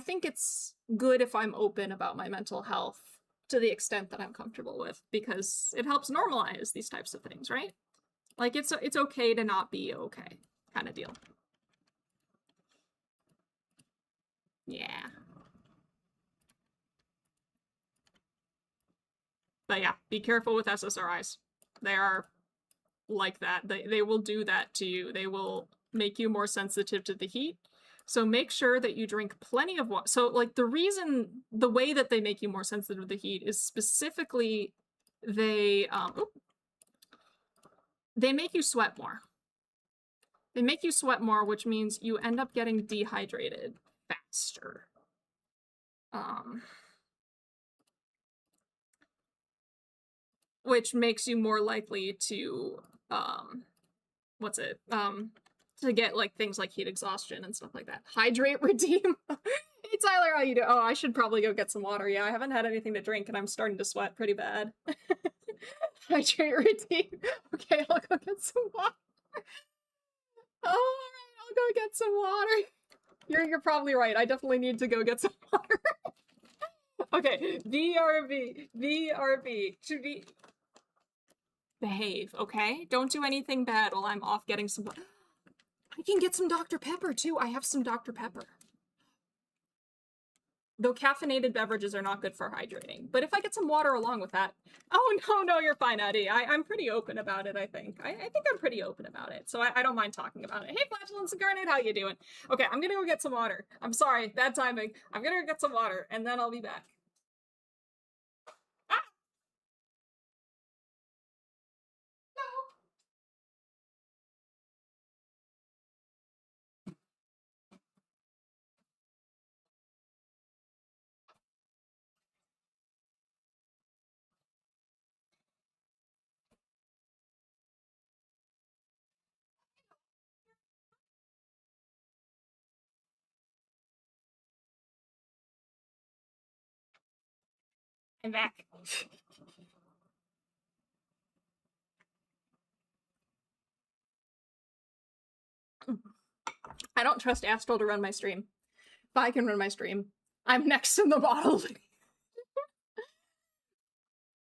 Speaker 1: think it's good if I'm open about my mental health to the extent that I'm comfortable with, because it helps normalize these types of things, right? Like, it's okay to not be okay, kind of deal. Yeah. But yeah, be careful with SSRIs. They are like that. They will do that to you. They will make you more sensitive to the heat. So make sure that you drink plenty of water. So, like, the way that they make you more sensitive to the heat is specifically they make you sweat more. They make you sweat more, which means you end up getting dehydrated faster. Which makes you more likely to, to get, like, things like heat exhaustion and stuff like that. Hydrate, redeem. Hey, Tyler, how you doing? Oh, I should probably go get some water. Yeah, I haven't had anything to drink, and I'm starting to sweat pretty bad. Hydrate, redeem. Okay, I'll go get some water. Alright, I'll go get some water. You're probably right. I definitely need to go get some water. Okay, VRV. Should be... Behave, okay? Don't do anything bad while I'm off getting some... I can get some Dr. Pepper, too. I have some Dr. Pepper. Though caffeinated beverages are not good for hydrating. But if I get some water along with that... Oh, no, you're fine, Eddie. I'm pretty open about it, I think. I think I'm pretty open about it, so I don't mind talking about it. Hey, Flatulence Incarnate, how you doing? Okay, I'm gonna go get some water. I'm sorry, bad timing. I'm gonna go get some water, and then I'll be back. Ah! No! I'm back. I don't trust Astral to run my stream. If I can run my stream, I'm next in the bottle.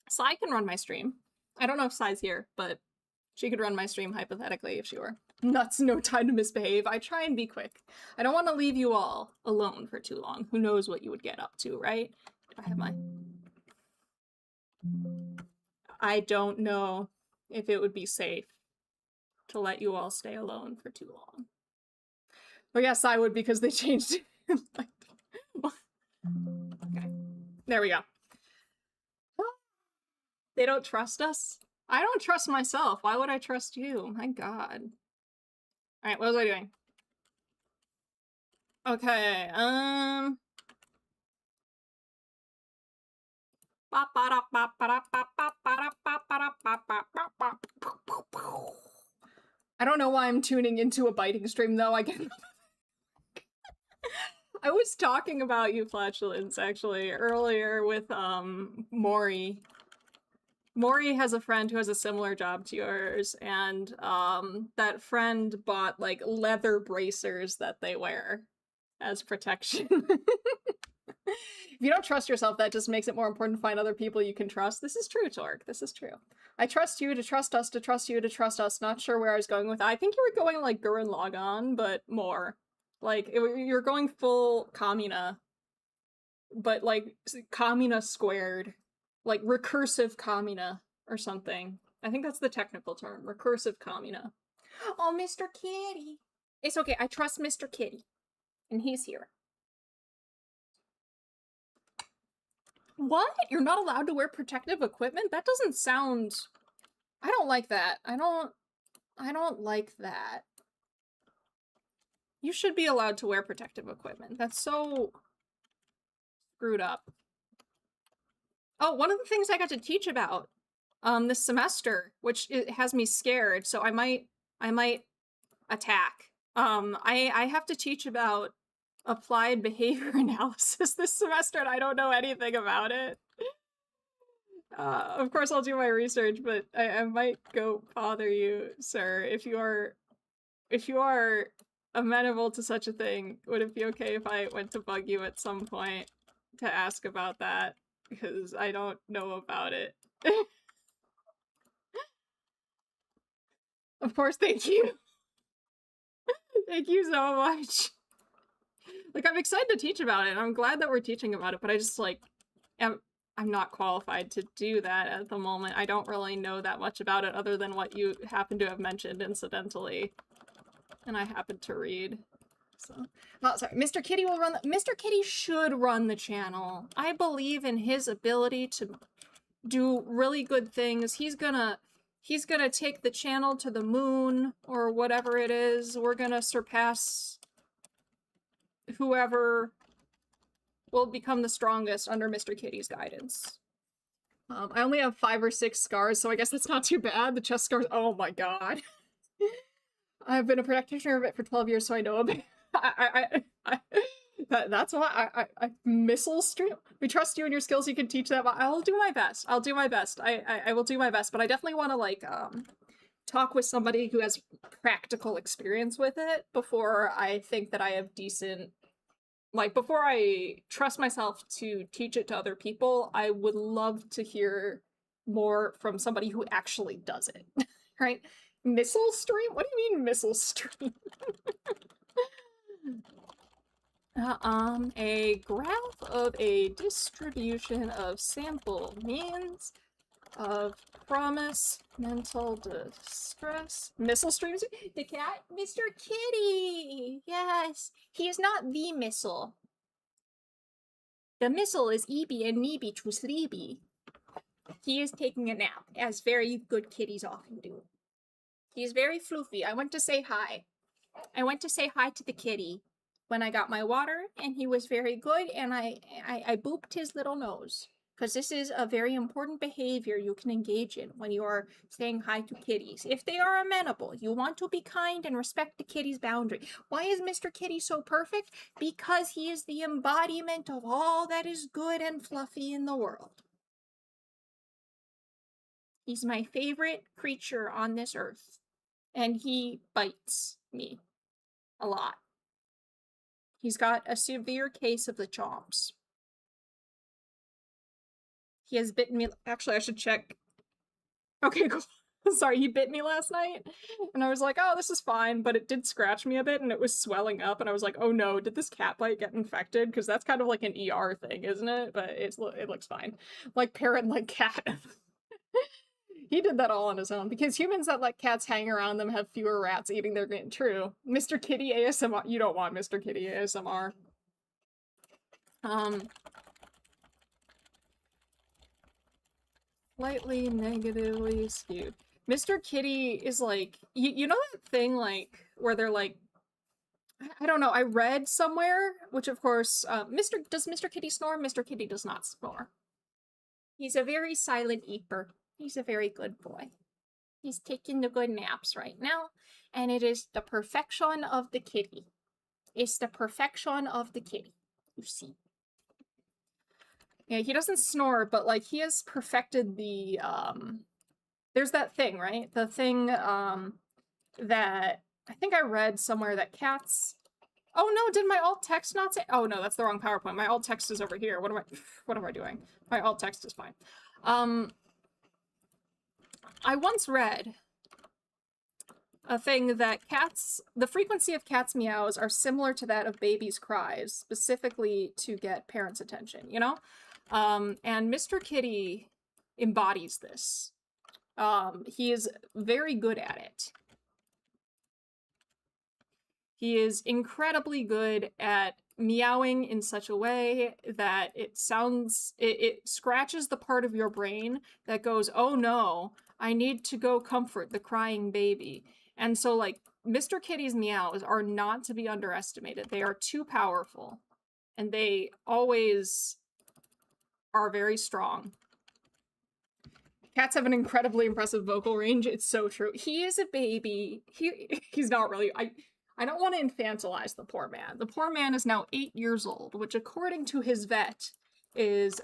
Speaker 1: Sai can run my stream. I don't know if Sai's here, but she could run my stream hypothetically if she were. Nuts, no time to misbehave. I try and be quick. I don't want to leave you all alone for too long. Who knows what you would get up to, right? I have my... I don't know if it would be safe to let you all stay alone for too long. Well, yes, I would, because they changed it. Okay. There we go. They don't trust us? I don't trust myself. Why would I trust you? My god. Alright, what was I doing? Okay, I don't know why I'm tuning into a biting stream, though. I was talking about you, Flatulence, actually, earlier with, Maury. Maury has a friend who has a similar job to yours, and, that friend bought, like, leather bracers that they wear as protection. If you don't trust yourself, that just makes it more important to find other people you can trust. This is true, Torque. This is true. I trust you to trust us, to trust you to trust us. Not sure where I was going with that. I think you were going like Gurren Lagann, but more. Like, you're going full Kamina. But like, Kamina squared. Like, recursive Kamina or something. I think that's the technical term. Recursive Kamina. Oh, Mr. Kitty. It's okay. I trust Mr. Kitty. And he's here. What? You're not allowed to wear protective equipment? That doesn't sound... I don't like that. I don't like that. You should be allowed to wear protective equipment. That's so screwed up. Oh, one of the things I got to teach about this semester, which it has me scared, so I might attack. I have to teach about applied behavior analysis this semester, and I don't know anything about it. Of course I'll do my research, but I might go bother you, sir. If you are amenable to such a thing, would it be okay if I went to bug you at some point to ask about that? Because I don't know about it. Of course, thank you. Thank you so much. Like, I'm excited to teach about it. I'm glad that we're teaching about it, but I just, like, I'm not qualified to do that at the moment. I don't really know that much about it other than what you happen to have mentioned incidentally. And I happened to read. So, oh, sorry. Mr. Kitty will run Mr. Kitty should run the channel. I believe in his ability to do really good things. He's gonna take the channel to the moon or whatever it is. We're gonna surpass whoever will become the strongest under Mr. Kitty's guidance. I only have 5 or 6 scars, so I guess that's not too bad. The chest scars, oh my god. I've been a practitioner of it for 12 years, so I know a bit. That's why I missile stream. We trust you and your skills, you can teach that, but I'll do my best. I'll do my best. I will do my best, but I definitely want to, like, talk with somebody who has practical experience with it before I think that I have decent... Like, before I trust myself to teach it to other people, I would love to hear more from somebody who actually does it. Right? Missile stream? What do you mean missile stream? A graph of a distribution of sample means of promise, mental distress, missile streams. The cat, Mr. Kitty. Yes, he is not the missile. The missile is Ebi and Nebi to Sleepy. He is taking a nap, as very good kitties often do. He is very floofy. I went to say hi. I went to say hi to the kitty when I got my water, and he was very good, and I booped his little nose. Because this is a very important behavior you can engage in when you are saying hi to kitties. If they are amenable, you want to be kind and respect the kitty's boundary. Why is Mr. Kitty so perfect? Because he is the embodiment of all that is good and fluffy in the world. He's my favorite creature on this earth. And he bites me a lot. He's got a severe case of the chomps. He has bitten me. Actually, I should check. Okay, cool. Sorry, he bit me last night. And I was like, oh, this is fine. But it did scratch me a bit and it was swelling up. And I was like, oh no, did this cat bite get infected? Because that's kind of like an ER thing, isn't it? But it looks fine. Like parrot, like cat. He did that all on his own. Because humans that let cats hang around them have fewer rats eating their game. True. Mr. Kitty ASMR. You don't want Mr. Kitty ASMR. Slightly negatively skewed. Mr. Kitty is like, you know that thing like where they're like, I don't know, I read somewhere, which of course, does Mr. Kitty snore? Mr. Kitty does not snore. He's a very silent eater. He's a very good boy. He's taking the good naps right now, and it is the perfection of the kitty. It's the perfection of the kitty, you see. Yeah, he doesn't snore, but like he has perfected the there's that thing, right? The thing that I think I read somewhere that cats. Oh no, did my alt text not say? Oh no, that's the wrong PowerPoint. My alt text is over here. What am I doing? My alt text is fine. I once read a thing that the frequency of cats' meows are similar to that of babies' cries, specifically to get parents' attention, you know? And Mr. Kitty embodies this. He is very good at it. He is incredibly good at meowing in such a way that it scratches the part of your brain that goes, oh no, I need to go comfort the crying baby. And so like Mr. Kitty's meows are not to be underestimated. They are too powerful, and they always are very strong. Cats have an incredibly impressive vocal range. It's so true. He is a baby. He's not really. I don't want to infantilize the poor man. The poor man is now 8 years old, which according to his vet is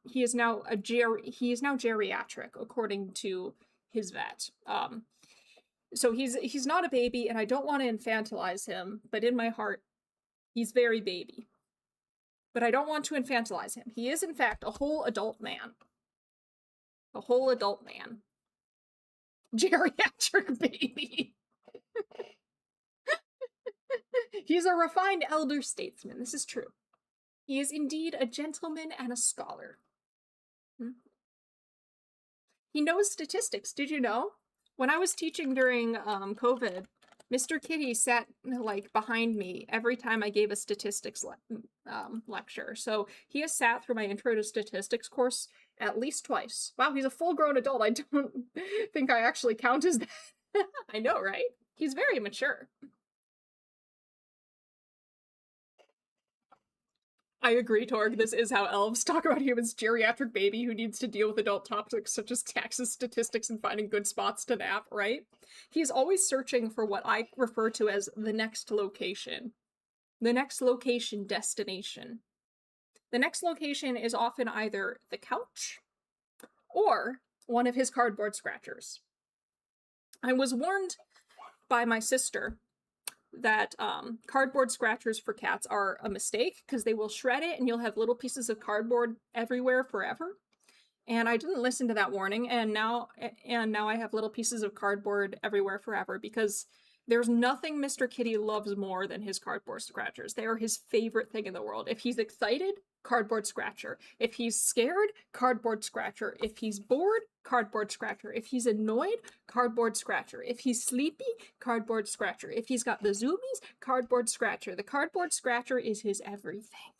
Speaker 1: he is now geriatric according to his vet. So he's not a baby, and I don't want to infantilize him, but in my heart, he's very baby. But I don't want to infantilize him. He is, in fact, a whole adult man. A whole adult man. Geriatric baby. He's a refined elder statesman. This is true. He is indeed a gentleman and a scholar. He knows statistics. Did you know? When I was teaching during COVID, Mr. Kitty sat like behind me every time I gave a statistics lecture. So he has sat through my intro to statistics course at least twice. Wow, he's a full-grown adult. I don't think I actually count as that. I know, right? He's very mature. I agree, Torg. This is how elves talk about humans. Geriatric baby who needs to deal with adult topics such as taxes, statistics, and finding good spots to nap, right? He's always searching for what I refer to as the next location. The next location destination. The next location is often either the couch or one of his cardboard scratchers. I was warned by my sister that cardboard scratchers for cats are a mistake because they will shred it and you'll have little pieces of cardboard everywhere forever. And I didn't listen to that warning, and now I have little pieces of cardboard everywhere forever because There's nothing Mr. Kitty loves more than his cardboard scratchers. They are his favorite thing in the world. If he's excited, cardboard scratcher. If he's scared, cardboard scratcher. If he's bored, cardboard scratcher. If he's annoyed, cardboard scratcher. If he's sleepy, cardboard scratcher. If he's got the zoomies, cardboard scratcher. The cardboard scratcher is his everything.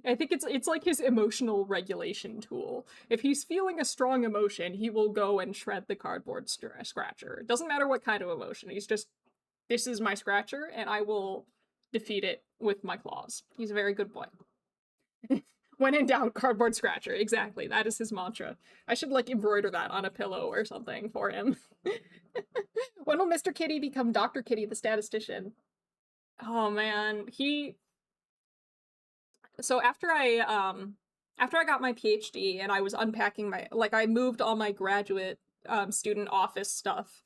Speaker 1: I think it's like his emotional regulation tool. If he's feeling a strong emotion, he will go and shred the cardboard scratcher. It doesn't matter what kind of emotion. He's just, this is my scratcher, and I will defeat it with my claws. He's a very good boy. When in doubt, cardboard scratcher. Exactly. That is his mantra. I should, like, embroider that on a pillow or something for him. When will Mr. Kitty become Dr. Kitty, the statistician? Oh, man. So after I got my PhD and I was unpacking I moved all my graduate student office stuff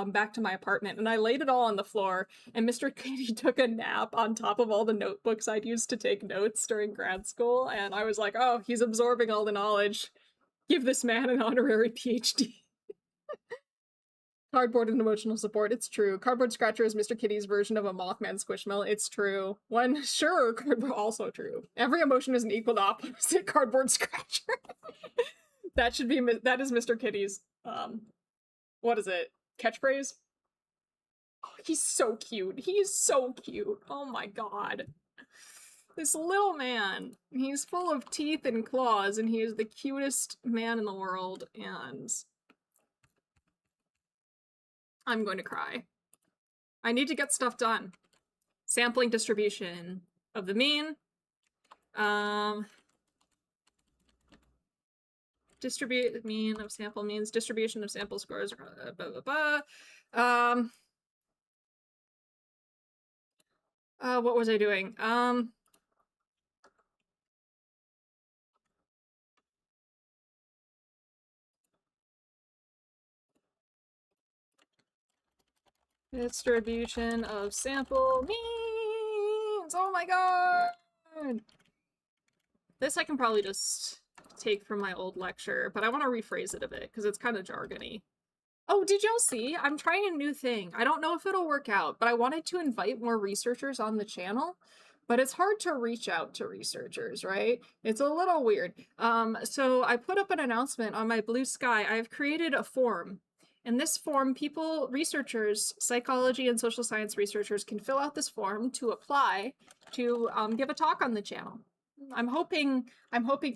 Speaker 1: back to my apartment, and I laid it all on the floor, and Mr. Kitty took a nap on top of all the notebooks I'd used to take notes during grad school, and I was like, oh, he's absorbing all the knowledge. Give this man an honorary PhD. Cardboard and emotional support, it's true. Cardboard scratcher is Mr. Kitty's version of a Mothman Squishmallow, it's true. Sure, cardboard, also true. Every emotion is an equal to opposite cardboard scratcher. That is Mr. Kitty's, what is it? Catchphrase? Oh, he's so cute. He's so cute. Oh my god. This little man, he's full of teeth and claws, and he is the cutest man in the world, and I'm going to cry. I need to get stuff done. Sampling distribution of the mean. Distribute mean of sample means, distribution of sample scores, blah, blah, blah. What was I doing? Distribution of sample means! Oh my god! This I can probably just take from my old lecture, but I want to rephrase it a bit, because it's kind of jargony. Oh, did y'all see? I'm trying a new thing. I don't know if it'll work out, but I wanted to invite more researchers on the channel, but it's hard to reach out to researchers, right? It's a little weird. So I put up an announcement on my Blue Sky. I've created a form. In this form, researchers, psychology and social science researchers can fill out this form to apply to give a talk on the channel. I'm hoping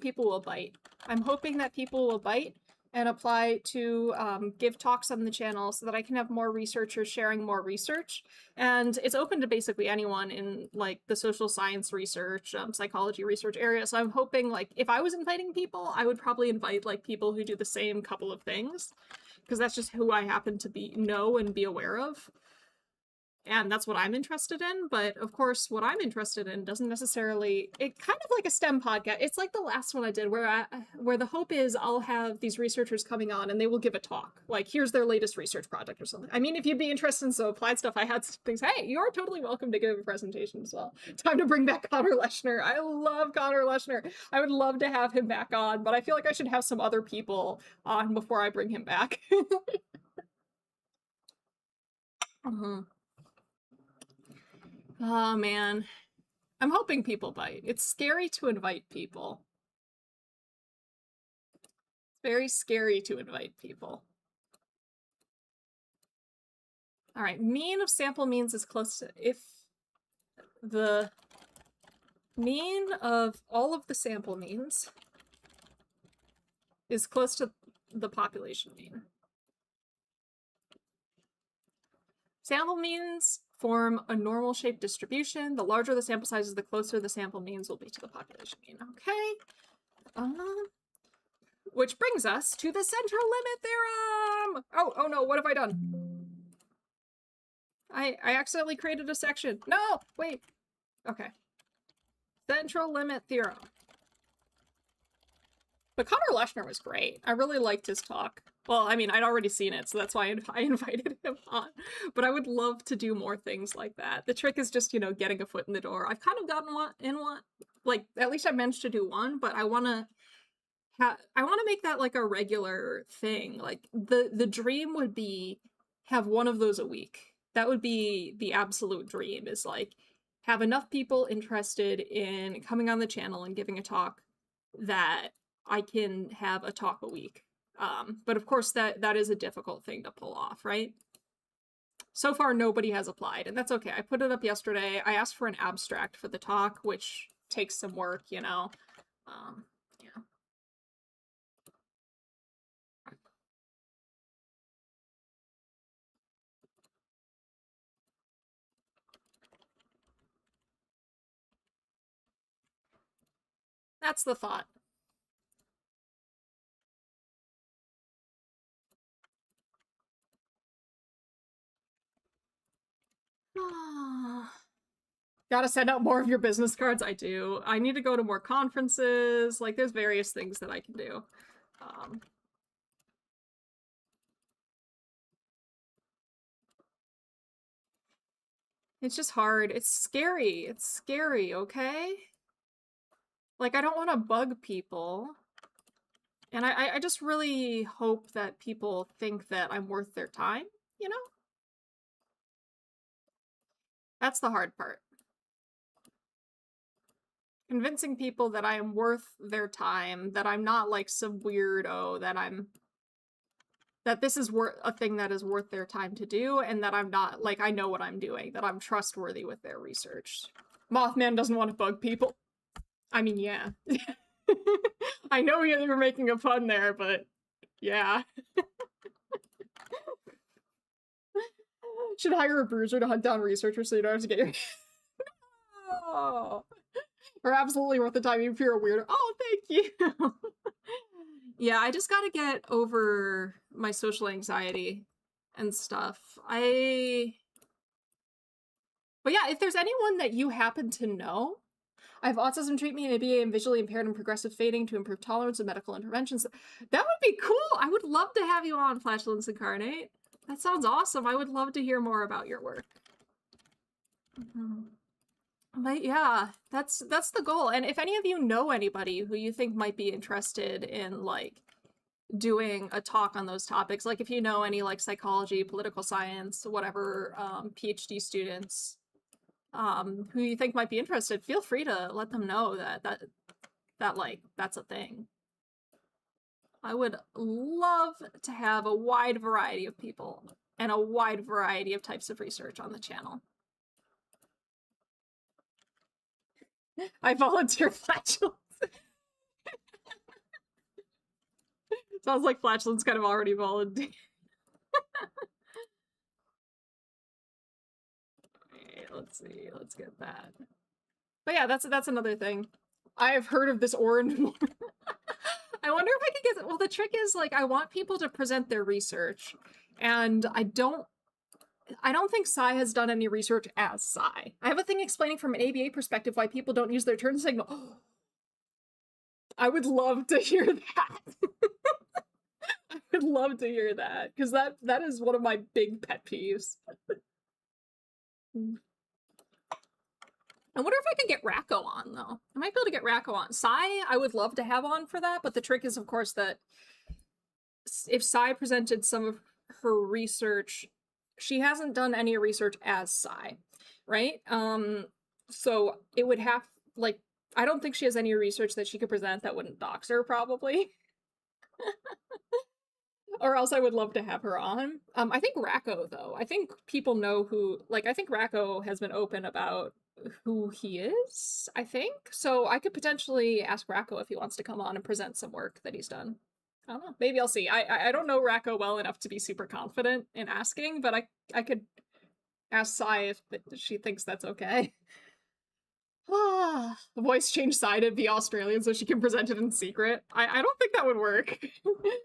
Speaker 1: people will bite. I'm hoping that people will bite and apply to give talks on the channel so that I can have more researchers sharing more research. And it's open to basically anyone in like the social science research, psychology research area. So I'm hoping, like, if I was inviting people, I would probably invite like people who do the same couple of things, because that's just who I happen to know and be aware of. And that's what I'm interested in, but of course what I'm interested in doesn't necessarily, it's kind of like a STEM podcast. It's like the last one I did where the hope is I'll have these researchers coming on and they will give a talk. Like, here's their latest research project or something. I mean, if you'd be interested in some applied stuff, I had things, hey, you're totally welcome to give a presentation as well. Time to bring back Connor Leshner. I love Connor Leshner. I would love to have him back on, but I feel like I should have some other people on before I bring him back. Oh man, I'm hoping people bite. It's scary to invite people. It's very scary to invite people. All right, mean of sample means is close to, if the mean of all of the sample means is close to the population mean. Sample means form a normal shaped distribution. The larger the sample size is, the closer the sample means will be to the population mean. Okay. Which brings us to the central limit theorem! Oh no, what have I done? I accidentally created a section. No! Wait. Okay. Central limit theorem. But Connor Leshner was great. I really liked his talk. Well, I mean, I'd already seen it, so that's why I invited him on. But I would love to do more things like that. The trick is just, you know, getting a foot in the door. I've kind of gotten one, like, at least I managed to do one, but I want to make that like a regular thing. Like, the dream would be have one of those a week. That would be the absolute dream, is like have enough people interested in coming on the channel and giving a talk that I can have a talk a week. But of course that is a difficult thing to pull off, right? So far, nobody has applied, and that's okay. I put it up yesterday. I asked for an abstract for the talk, which takes some work, you know. Yeah. That's the thought. Gotta send out more of your business cards. I do. I need to go to more conferences. Like, there's various things that I can do. It's just hard. It's scary. It's scary, okay? Like, I don't want to bug people. And I just really hope that people think that I'm worth their time, you know? That's the hard part. Convincing people that I am worth their time, that I'm not like some weirdo, that this is a thing that is worth their time to do, and that I'm not, like, I know what I'm doing, that I'm trustworthy with their research. Mothman doesn't want to bug people. I mean, yeah. I know you were making a pun there, but yeah. Should hire a bruiser to hunt down researchers so you don't have to get your... Oh. Or absolutely worth the time even if you're a weirdo. Oh, thank you! Yeah, I just gotta get over my social anxiety and stuff. But yeah, if there's anyone that you happen to know, I have autism treatment, ABA, and visually impaired and progressive fading to improve tolerance and medical interventions. That would be cool! I would love to have you on, Flatulence Incarnate. That sounds awesome. I would love to hear more about your work. But yeah, that's the goal. And if any of you know anybody who you think might be interested in, like, doing a talk on those topics, like if you know any, like, psychology, political science, whatever, PhD students, who you think might be interested, feel free to let them know that like, that's a thing. I would love to have a wide variety of people and a wide variety of types of research on the channel. I volunteer flatulence. Sounds like flatulence kind of already volunteered. Okay, let's see. Let's get that. But yeah, that's another thing. I have heard of this orange one. I wonder if I could get... Well, the trick is, like, I want people to present their research, and I don't think Psy has done any research as Psy. I have a thing explaining from an ABA perspective why people don't use their turn signal. I would love to hear that. I would love to hear that, because that is one of my big pet peeves. I wonder if I could get Racco on, though. I might be able to get Racco on. Psy, I would love to have on for that, but the trick is, of course, that if Psy presented some of her research, she hasn't done any research as Psy, right? So it would have, like, I don't think she has any research that she could present that wouldn't dox her, probably. Or else I would love to have her on. I think Racco, though. I think people know who... Like, I think Racco has been open about who he is, I think. So I could potentially ask Racco if he wants to come on and present some work that he's done. I don't know. Maybe I'll see. I don't know Racco well enough to be super confident in asking, but I could ask Sai if she thinks that's okay. The voice change Sai to be Australian so she can present it in secret. I don't think that would work.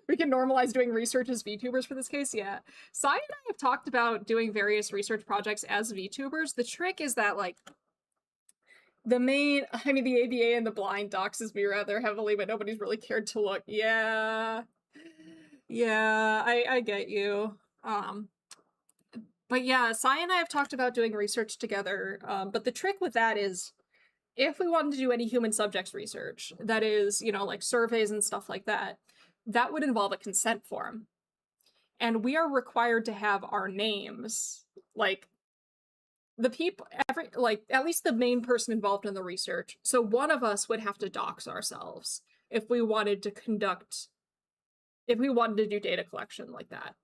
Speaker 1: We can normalize doing research as VTubers for this case, yeah. Sai and I have talked about doing various research projects as VTubers. The trick is that, like, the ABA and the blind doxes me rather heavily, but nobody's really cared to look. Yeah. Yeah, I get you. But yeah, Sai and I have talked about doing research together, but the trick with that is, if we wanted to do any human subjects research, that is, you know, like surveys and stuff like that, that would involve a consent form. and we are required to have our names. Like, the people, at least the main person involved in the research. So one of us would have to dox ourselves if we wanted to do data collection like that.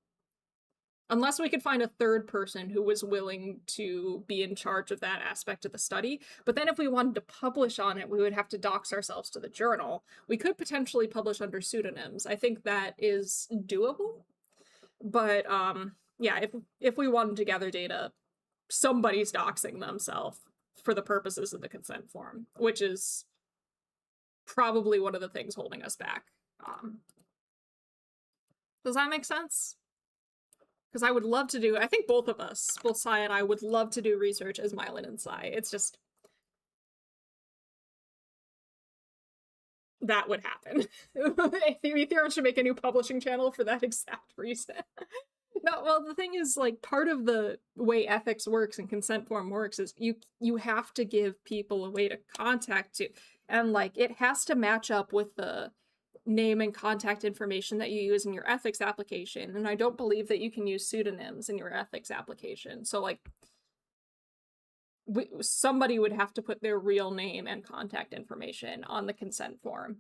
Speaker 1: Unless we could find a third person who was willing to be in charge of that aspect of the study. But then if we wanted to publish on it, we would have to dox ourselves to the journal. We could potentially publish under pseudonyms. I think that is doable. But yeah, if we wanted to gather data, somebody's doxing themselves for the purposes of the consent form, which is probably one of the things holding us back. Does that make sense? Because I would love to do, I think both of us, both Sai and I, would love to do research as Mylan and Sai. It's just, that would happen. Ethereum should make a new publishing channel for that exact reason. No, well, the thing is, like, part of the way ethics works and consent form works is you have to give people a way to contact you. And, like, it has to match up with the name and contact information that you use in your ethics application. And I don't believe that you can use pseudonyms in your ethics application. So, like, somebody would have to put their real name and contact information on the consent form.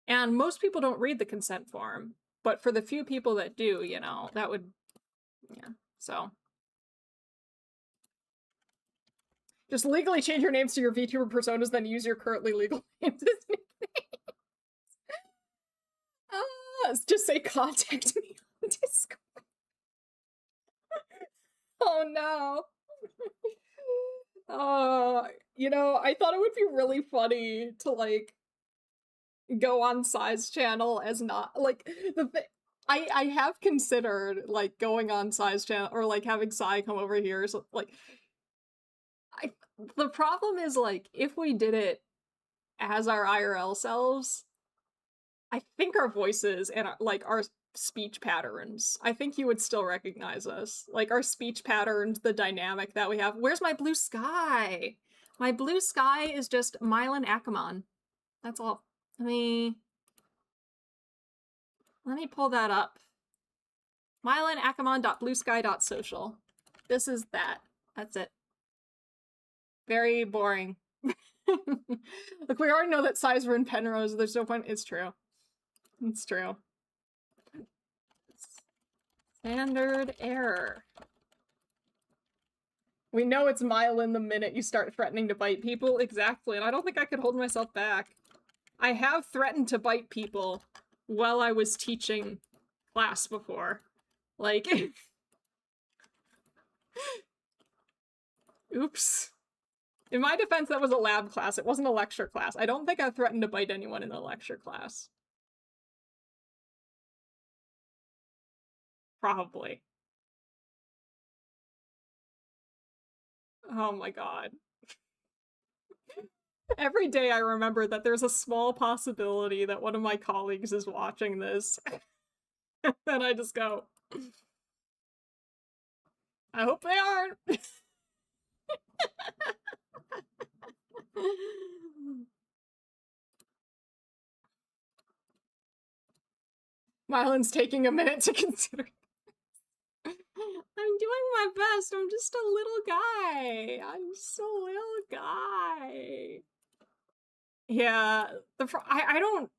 Speaker 1: And most people don't read the consent form. But for the few people that do, you know, that would, yeah, so. Just legally change your names to your VTuber personas, then use your currently legal names as nicknames. Just say contact me on Discord. Oh no. You know, I thought it would be really funny to, like, go on Sai's channel as not, like, I have considered, like, going on Sai's channel, or, like, having Sai come over here, so, like, the problem is, like, if we did it as our IRL selves, I think our voices and, like, our speech patterns, I think you would still recognize us. Like, our speech patterns, the dynamic that we have. Where's my blue sky? My blue sky is just Mylan Akamon. That's all. Let me pull that up. MylanAkamon.bluesky.social. This is that. That's it. Very boring. Look, we already know that Sai's were in Penrose. There's no point. It's true. It's true. Standard error. We know it's Mylan the minute you start threatening to bite people. Exactly. And I don't think I could hold myself back. I have threatened to bite people while I was teaching class before. Like, oops. In my defense, that was a lab class. It wasn't a lecture class. I don't think I threatened to bite anyone in a lecture class. Probably. Oh my god. Every day I remember that there's a small possibility that one of my colleagues is watching this. And I just go, I hope they aren't. Mylan's taking a minute to consider. I'm doing my best. I'm just a little guy. I'm just a little guy. Yeah, I don't.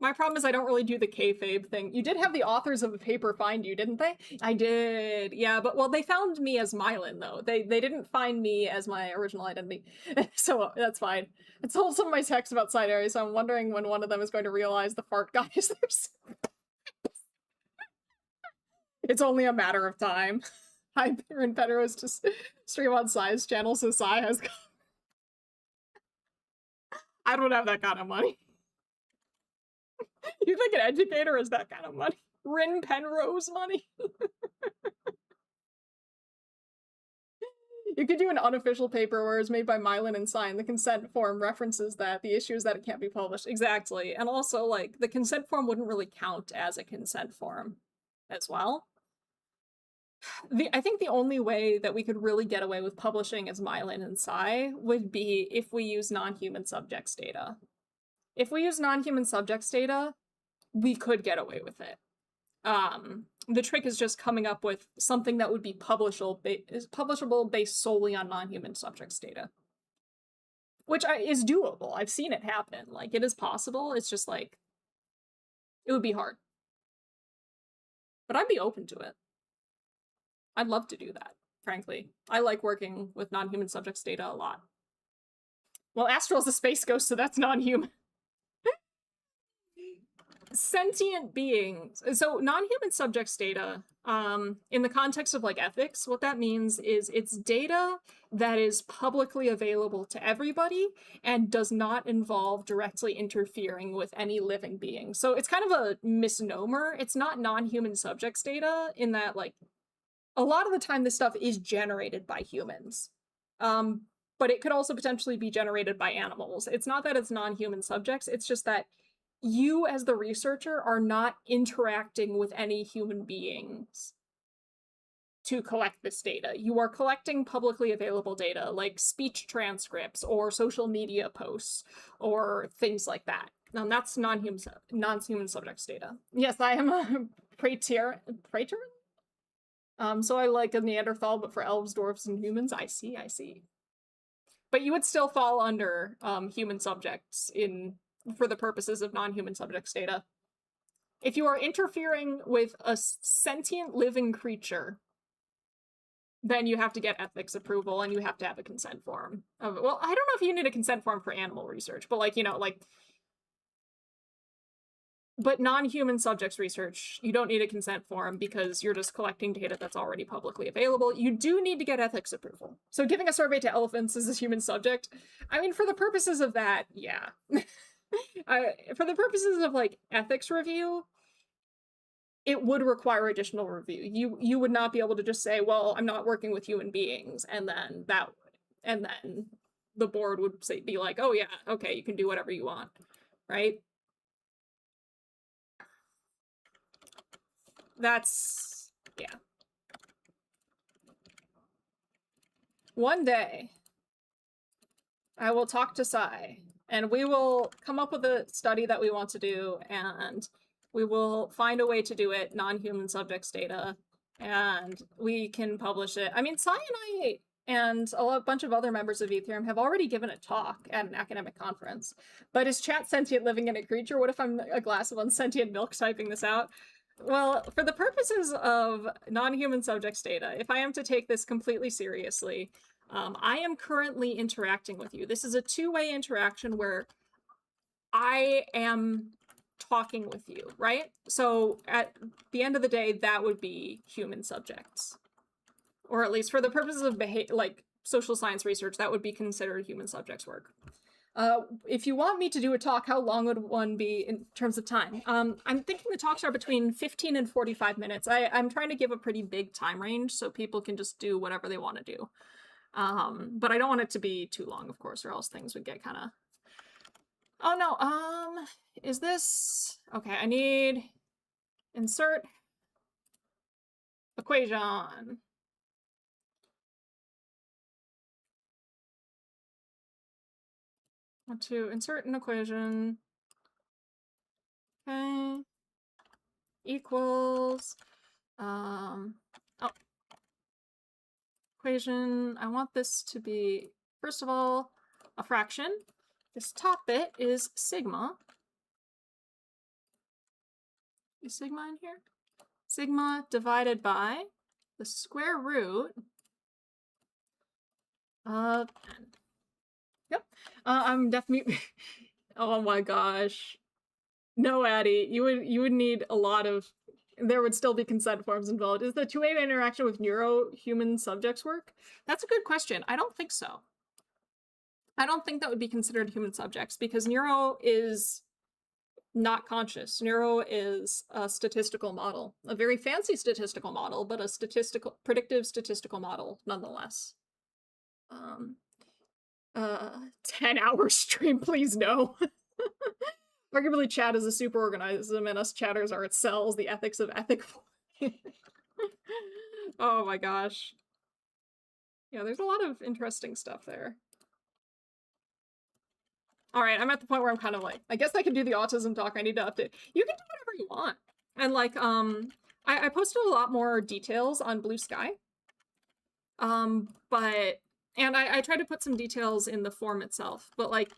Speaker 1: My problem is I don't really do the kayfabe thing. You did have the authors of the paper find you, didn't they? I did. Yeah, but, well, they found me as Mylan, though. They didn't find me as my original identity. So that's fine. I told some of my texts about side areas, so I'm wondering when one of them is going to realize the fart guy is there. It's only a matter of time. I'm in Pedro's to stream on Sai's channel, so Sai has. I don't have that kind of money. You think an educator has that kind of money? Rin Penrose money? You could do an unofficial paper where it's made by Mylan and Sai, and the consent form references that. The issue is that it can't be published. Exactly. And also, like, the consent form wouldn't really count as a consent form as well. I think the only way that we could really get away with publishing as Mylan and Sai would be if we use non-human subjects data. If we use non-human subjects data, we could get away with it. The trick is just coming up with something that would be publishable based solely on non-human subjects data. Which is doable. I've seen it happen. Like, it is possible. It's just like, it would be hard. But I'd be open to it. I'd love to do that, frankly. I like working with non-human subjects data a lot. Well, Astral's a space ghost, so that's non-human. Sentient beings. So non-human subjects data, in the context of like ethics, what that means is it's data that is publicly available to everybody and does not involve directly interfering with any living being. So it's kind of a misnomer. It's not non-human subjects data in that, like, a lot of the time this stuff is generated by humans. But it could also potentially be generated by animals. It's not that it's non-human subjects, it's just that you as the researcher are not interacting with any human beings to collect this data. You are collecting publicly available data like speech transcripts or social media posts or things like that. Now that's non-human subjects data. Yes, I am a praetor. So I like a Neanderthal, but for elves, dwarves, and humans. I see. But you would still fall under human subjects for the purposes of non-human subjects data. If you are interfering with a sentient living creature, then you have to get ethics approval and you have to have a consent form. Well, I don't know if you need a consent form for animal research, but like, you know, like, but non-human subjects research, you don't need a consent form because you're just collecting data that's already publicly available. You do need to get ethics approval. So giving a survey to elephants as a human subject, I mean, for the purposes of that, yeah. For the purposes of like ethics review, it would require additional review. You would not be able to just say, well, I'm not working with human beings, and then the board would be like, oh yeah, okay, you can do whatever you want, right? That's, yeah. One day, I will talk to Sai, and we will come up with a study that we want to do, and we will find a way to do it, non-human subjects data, and we can publish it. I mean, Sai and I and a bunch of other members of Ethereum have already given a talk at an academic conference. But is chat sentient living in a creature? What if I'm a glass of unsentient milk typing this out? Well, for the purposes of non-human subjects data, if I am to take this completely seriously, I am currently interacting with you. This is a two-way interaction where I am talking with you, right? So at the end of the day, that would be human subjects. Or at least for the purposes of like social science research, that would be considered human subjects work. If you want me to do a talk, how long would one be in terms of time? I'm thinking the talks are between 15 and 45 minutes. I'm trying to give a pretty big time range so people can just do whatever they want to do. But I don't want it to be too long, of course, or else things would get kind of... Oh no, is this... Okay, I need... Insert... Equation. Want to insert an equation. Okay. Equals, oh. Equation, I want this to be, first of all, a fraction. This top bit is sigma. Is sigma in here? Sigma divided by the square root of n. Yep. I'm definitely... Oh my gosh. No, Addie, you would need a lot of... There would still be consent forms involved. Is the two-way interaction with neuro-human subjects work? That's a good question. I don't think so. I don't think that would be considered human subjects because neuro is not conscious. Neuro is a statistical model. A very fancy statistical model, but a predictive statistical model nonetheless. 10-hour stream, please no. Arguably, chat is a superorganism, and us chatters are its cells, the ethics of ethic. Oh my gosh. Yeah, there's a lot of interesting stuff there. Alright, I'm at the point where I'm kind of like, I guess I can do the autism talk, I need to update. You can do whatever you want. And like, I posted a lot more details on Blue Sky. But, and I tried to put some details in the form itself, but like,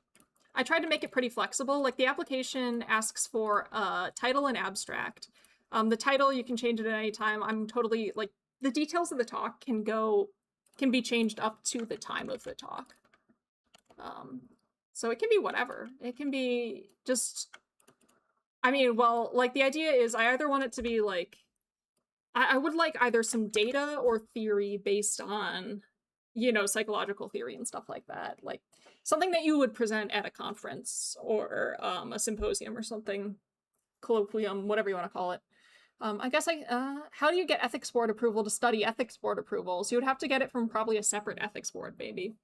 Speaker 1: I tried to make it pretty flexible. Like the application asks for a title and abstract. The title, you can change it at any time. I'm totally, like, the details of the talk can be changed up to the time of the talk. So it can be whatever. It can be just, I mean, well, like the idea is I either want it to be like, I would like either some data or theory based on, you know, psychological theory and stuff like that. Like something that you would present at a conference or a symposium or something, colloquium, whatever you want to call it. I guess how do you get ethics board approval to study ethics board approvals? You would have to get it from probably a separate ethics board, maybe.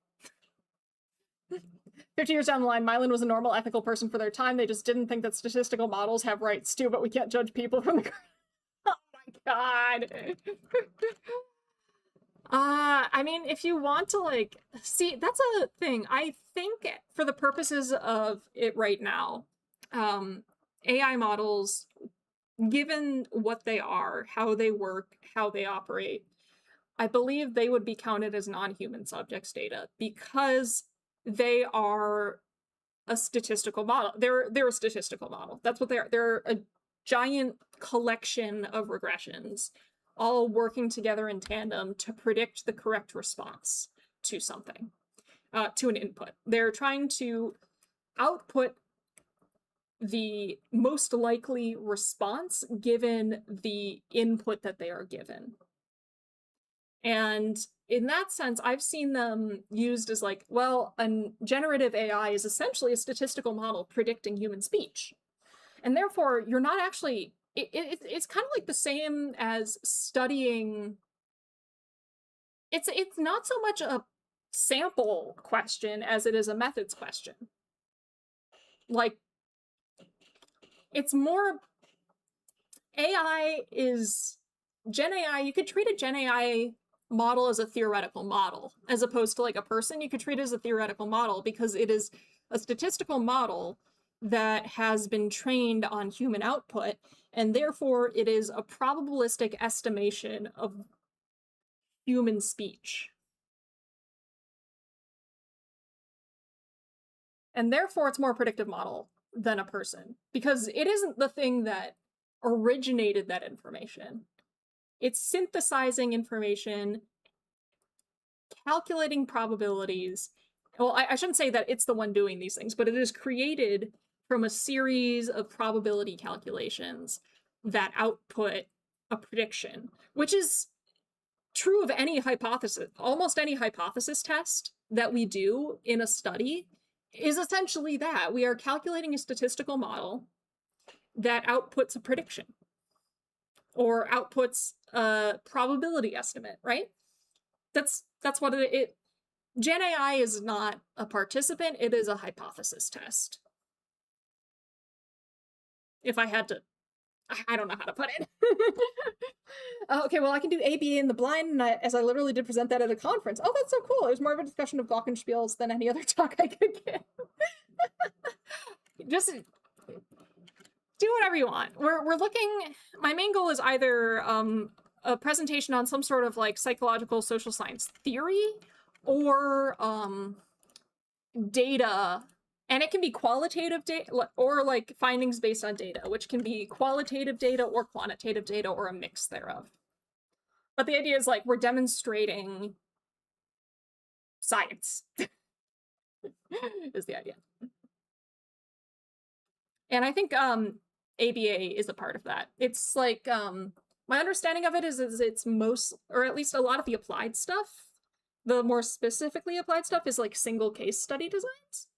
Speaker 1: 50 years down the line, Mylan was a normal ethical person for their time. They just didn't think that statistical models have rights too, but we can't judge people from the... Oh my god. I mean, if you want to, like, see, that's a thing. I think for the purposes of it right now, AI models, given what they are, how they work, how they operate, I believe they would be counted as non-human subjects data because they are a statistical model. They're a statistical model. That's what they are. They're a giant collection of regressions, all working together in tandem to predict the correct response to something, to an input. They're trying to output the most likely response given the input that they are given. And in that sense, I've seen them used as like, well, a generative AI is essentially a statistical model predicting human speech. And therefore, you're not actually, it's kind of like the same as studying, it's not so much a sample question as it is a methods question. Like, it's more, AI is, Gen AI, you could treat a Gen AI model as a theoretical model, as opposed to like a person. You could treat it as a theoretical model because it is a statistical model that has been trained on human output, and therefore it is a probabilistic estimation of human speech. And therefore it's more a predictive model than a person, because it isn't the thing that originated that information. It's synthesizing information, calculating probabilities. Well, I shouldn't say that it's the one doing these things, but it is created from a series of probability calculations that output a prediction, which is true of any hypothesis. Almost any hypothesis test that we do in a study is essentially that. We are calculating a statistical model that outputs a prediction or outputs a probability estimate, right? That's what it Gen AI is not a participant, it is a hypothesis test. If I had to, I don't know how to put it. Okay, well, I can do ABA in the blind, as I literally did present that at a conference. Oh, that's so cool. It was more of a discussion of glockenspiels than any other talk I could give. Just do whatever you want. We're looking, my main goal is either a presentation on some sort of like psychological social science theory or data, and it can be qualitative data or like findings based on data, which can be qualitative data or quantitative data or a mix thereof. But the idea is like we're demonstrating science is the idea. And I think ABA is a part of that. It's like my understanding of it is it's most, or at least a lot of the applied stuff, the more specifically applied stuff is like single case study designs.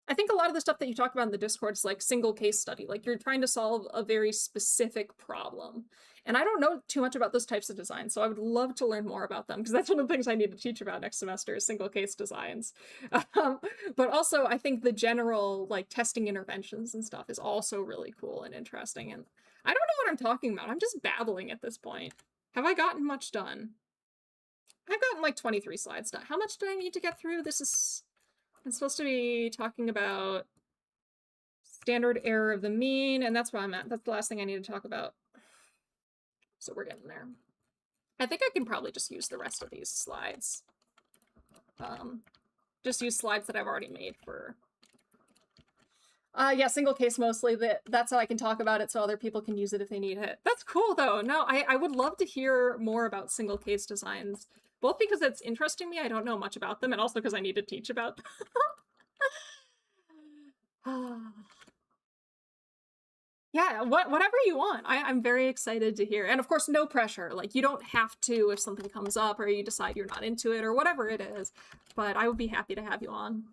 Speaker 1: I think a lot of the stuff that you talk about in the Discord is like single case study, like you're trying to solve a very specific problem. And I don't know too much about those types of designs, so I would love to learn more about them, because that's one of the things I need to teach about next semester is single case designs. But also I think the general like testing interventions and stuff is also really cool and interesting. And I don't know what I'm talking about. I'm just babbling at this point. Have I gotten much done? I've gotten like 23 slides done. How much do I need to get through? I'm supposed to be talking about standard error of the mean, and that's where I'm at. That's the last thing I need to talk about. So we're getting there. I think I can probably just use the rest of these slides. Just use slides that I've already made for... yeah, single case mostly. That's how I can talk about it so other people can use it if they need it. That's cool, though. No, I would love to hear more about single case designs, both because it's interesting me, I don't know much about them, and also because I need to teach about them. Yeah, whatever you want. I'm very excited to hear. And of course, no pressure. Like, you don't have to if something comes up or you decide you're not into it or whatever it is. But I would be happy to have you on.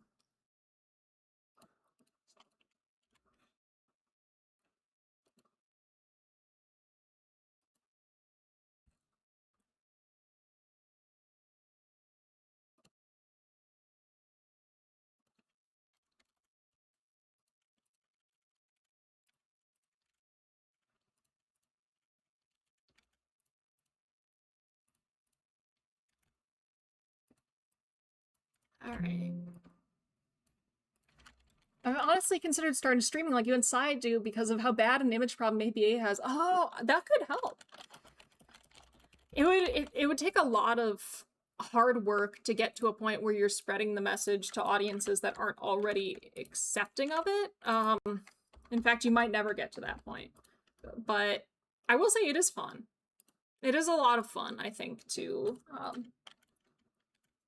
Speaker 1: All right. I've honestly considered starting streaming like you and Sai do because of how bad an image problem ABA has. Oh, that could help. It would take a lot of hard work to get to a point where you're spreading the message to audiences that aren't already accepting of it. In fact, you might never get to that point. But I will say it is fun. It is a lot of fun, I think, to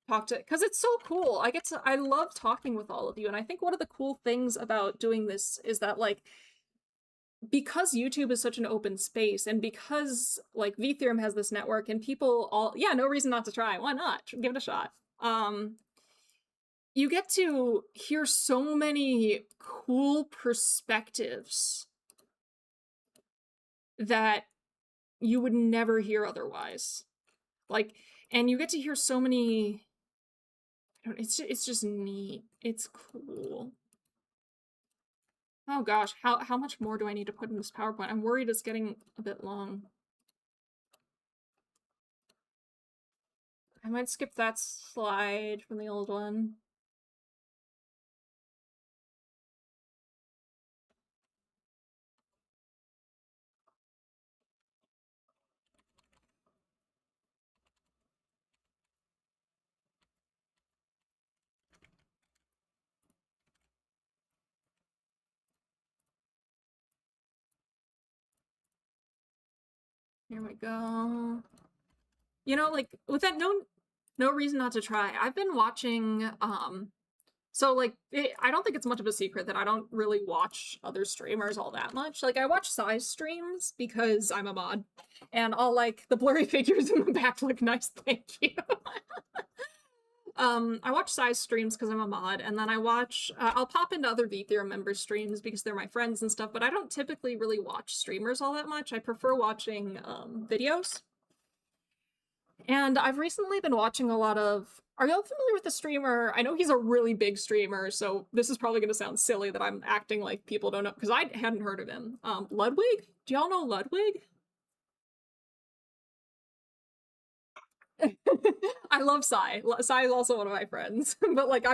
Speaker 1: talk to, because it's so cool. I love talking with all of you, and I think one of the cool things about doing this is that, like, because YouTube is such an open space, and because, like, VTheorem has this network, and people all, yeah, no reason not to try. Why not? Give it a shot. You get to hear so many cool perspectives that you would never hear otherwise. Like, and you get to hear so many, it's just neat. It's cool. Oh gosh, how much more do I need to put in this PowerPoint? I'm worried it's getting a bit long. I might skip that slide from the old one. Here we go. You know, like, with that no reason not to try. I've been watching, so, like, I don't think it's much of a secret that I don't really watch other streamers all that much. Like, I watch size streams because I'm a mod, and I'll, like, the blurry figures in the back look nice, thank you. I watch size streams because I'm a mod, and then I watch, I'll pop into other VTheorem members' streams because they're my friends and stuff, but I don't typically really watch streamers all that much. I prefer watching, videos. And I've recently been watching a lot of, are y'all familiar with the streamer? I know he's a really big streamer, so this is probably going to sound silly that I'm acting like people don't know, because I hadn't heard of him. Ludwig? Do y'all know Ludwig? I love Sai. Sai is also one of my friends, but, like,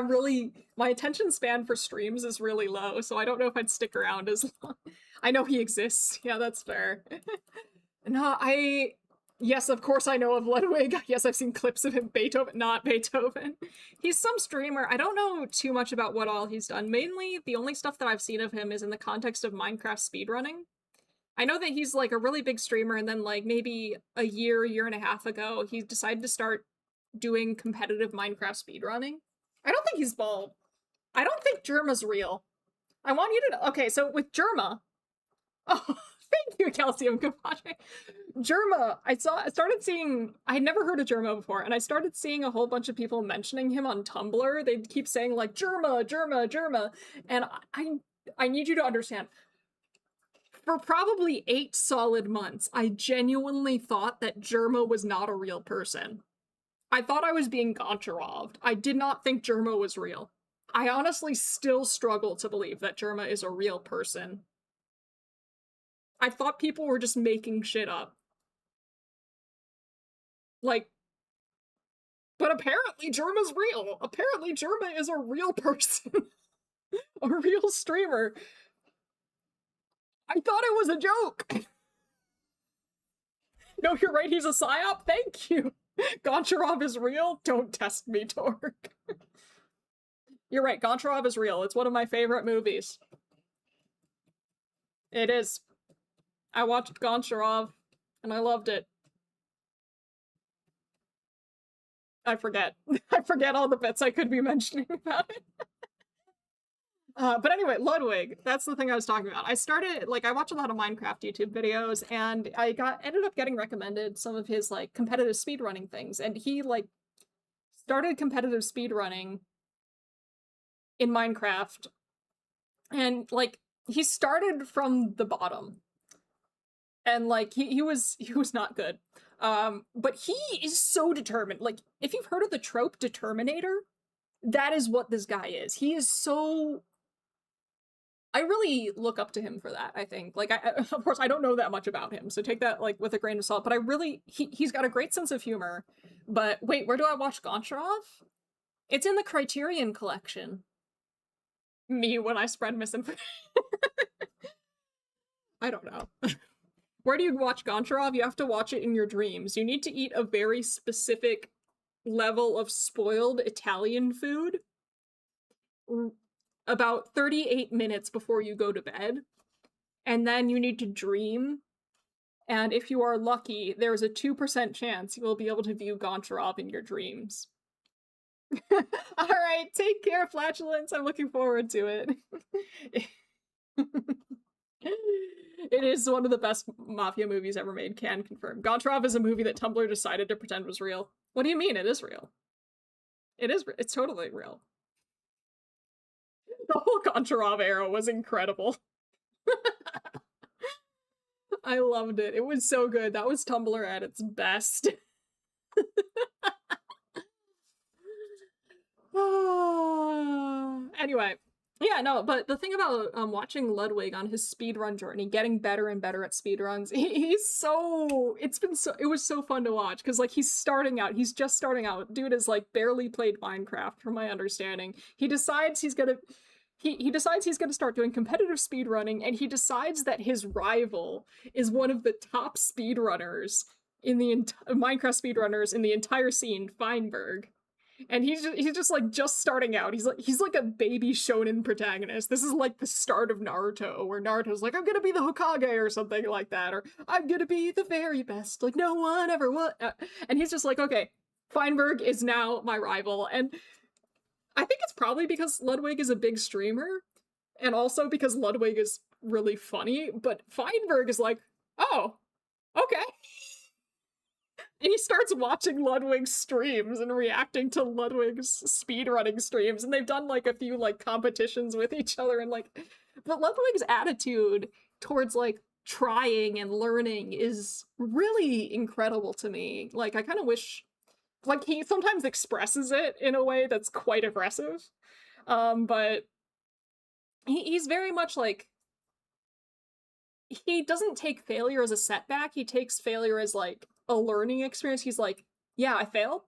Speaker 1: my attention span for streams is really low, so I don't know if I'd stick around as long. I know he exists. Yeah, that's fair. No, yes, of course I know of Ludwig. Yes, I've seen clips of him. Beethoven, not Beethoven. He's some streamer. I don't know too much about what all he's done. Mainly, the only stuff that I've seen of him is in the context of Minecraft speedrunning. I know that he's, like, a really big streamer, and then, like, maybe a year and a half ago, he decided to start doing competitive Minecraft speedrunning. I don't think he's bald. I don't think Germa's real. I want you to know. Okay, so with Germa... Oh, thank you, Calcium Kapache. Germa, I started seeing... I had never heard of Germa before, and I started seeing a whole bunch of people mentioning him on Tumblr. They'd keep saying, like, Germa, Germa, Germa, and I need you to understand... For probably 8 solid months, I genuinely thought that Germa was not a real person. I thought I was being Goncharoved. I did not think Germa was real. I honestly still struggle to believe that Germa is a real person. I thought people were just making shit up. Like, but apparently Germa's real. Apparently Germa is a real person. A real streamer. I thought it was a joke. No, you're right, he's a psyop. Thank you. Goncharov is real. Don't test me, Torque. You're right, Goncharov is real. It's one of my favorite movies. It is. I watched Goncharov, and I loved it. I forget. I forget all the bits I could be mentioning about it. But anyway, Ludwig, that's the thing I was talking about. I started, like, I watch a lot of Minecraft YouTube videos, and I ended up getting recommended some of his, like, competitive speedrunning things, and he, like, started competitive speedrunning in Minecraft, and, like, he started from the bottom, and, like, he was not good. But he is so determined. Like, if you've heard of the trope Determinator, that is what this guy is. He is so... I really look up to him for that, I think. Like, of course, I don't know that much about him, so take that, like, with a grain of salt, but I really... He's got a great sense of humor. But, wait, where do I watch Goncharov? It's in the Criterion Collection. Me when I spread misinformation. I don't know. Where do you watch Goncharov? You have to watch it in your dreams. You need to eat a very specific level of spoiled Italian food about 38 minutes before you go to bed. And then you need to dream. And if you are lucky, there's a 2% chance you will be able to view Goncharov in your dreams. All right, take care, Flatulence. I'm looking forward to it. It is one of the best mafia movies ever made, can confirm. Goncharov is a movie that Tumblr decided to pretend was real. What do you mean? It is real. It is. It's totally real. The whole Goncharov era was incredible. I loved it. It was so good. That was Tumblr at its best. Anyway, yeah, no, but the thing about watching Ludwig on his speedrun journey, getting better and better at speedruns, he's so... It was so fun to watch, because, like, he's just starting out. Dude has, like, barely played Minecraft, from my understanding. He decides he's gonna... He decides he's gonna start doing competitive speedrunning, and he decides that his rival is one of the top speedrunners in the Minecraft speedrunners in the entire scene, Feinberg. And he's just like just starting out. He's like a baby shonen protagonist. This is like the start of Naruto, where Naruto's like, I'm gonna be the Hokage or something like that, or I'm gonna be the very best, like no one ever was. And he's just like, okay, Feinberg is now my rival. And I think it's probably because Ludwig is a big streamer, and also because Ludwig is really funny, but Feinberg is like, oh, okay. And he starts watching Ludwig's streams and reacting to Ludwig's speedrunning streams, and they've done, like, a few, like, competitions with each other, and, like... But Ludwig's attitude towards, like, trying and learning is really incredible to me. Like, I kind of wish... Like, he sometimes expresses it in a way that's quite aggressive, but he's very much, like... He doesn't take failure as a setback, he takes failure as, like, a learning experience. He's like, yeah, I failed,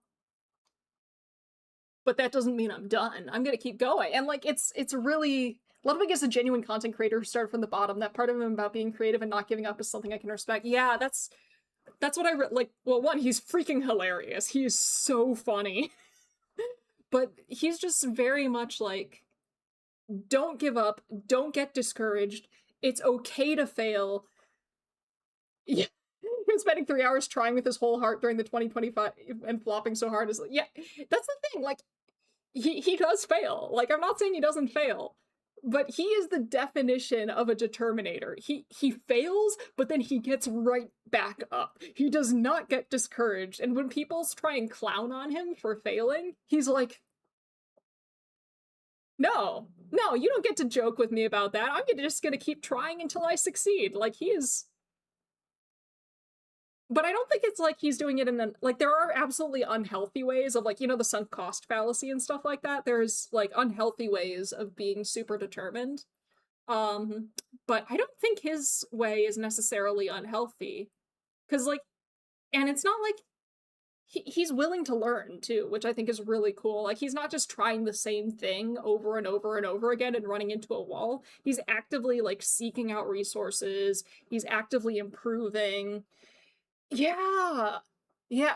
Speaker 1: but that doesn't mean I'm done. I'm gonna keep going. And, like, it's really... Ludwig is a genuine content creator who started from the bottom. That part of him about being creative and not giving up is something I can respect. Yeah, that's what I like. Well, one, he's freaking hilarious. He is so funny. But he's just very much like, don't give up, don't get discouraged. It's okay to fail. Yeah. Been spending 3 hours trying with his whole heart during the 2025 and flopping so hard is like, yeah, that's the thing. Like, he does fail. Like, I'm not saying he doesn't fail, but he is the definition of a determinator. He fails, but then he gets right back up. He does not get discouraged. And when people try and clown on him for failing, he's like, no, you don't get to joke with me about that. I'm just gonna keep trying until I succeed. Like, he is... But I don't think it's like he's doing it in an... Like, there are absolutely unhealthy ways of, like, you know, the sunk cost fallacy and stuff like that. There's, like, unhealthy ways of being super determined. But I don't think his way is necessarily unhealthy. Because, like... And it's not like... He's willing to learn, too, which I think is really cool. Like, he's not just trying the same thing over and over and over again and running into a wall. He's actively, like, seeking out resources. He's actively improving. Yeah. Yeah,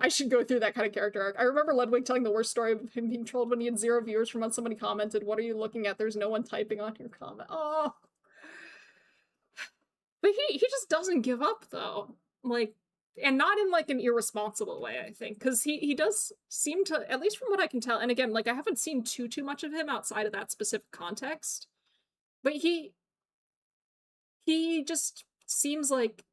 Speaker 1: I should go through that kind of character arc. I remember Ludwig telling the worst story of him being trolled when he had 0 viewers from when somebody commented, "What are you looking at? There's no one typing on your comment." Oh. But he just doesn't give up though. Like, and not in like an irresponsible way, I think, because he does seem to, at least from what I can tell, and again, like I haven't seen too much of him outside of that specific context, but he just seems like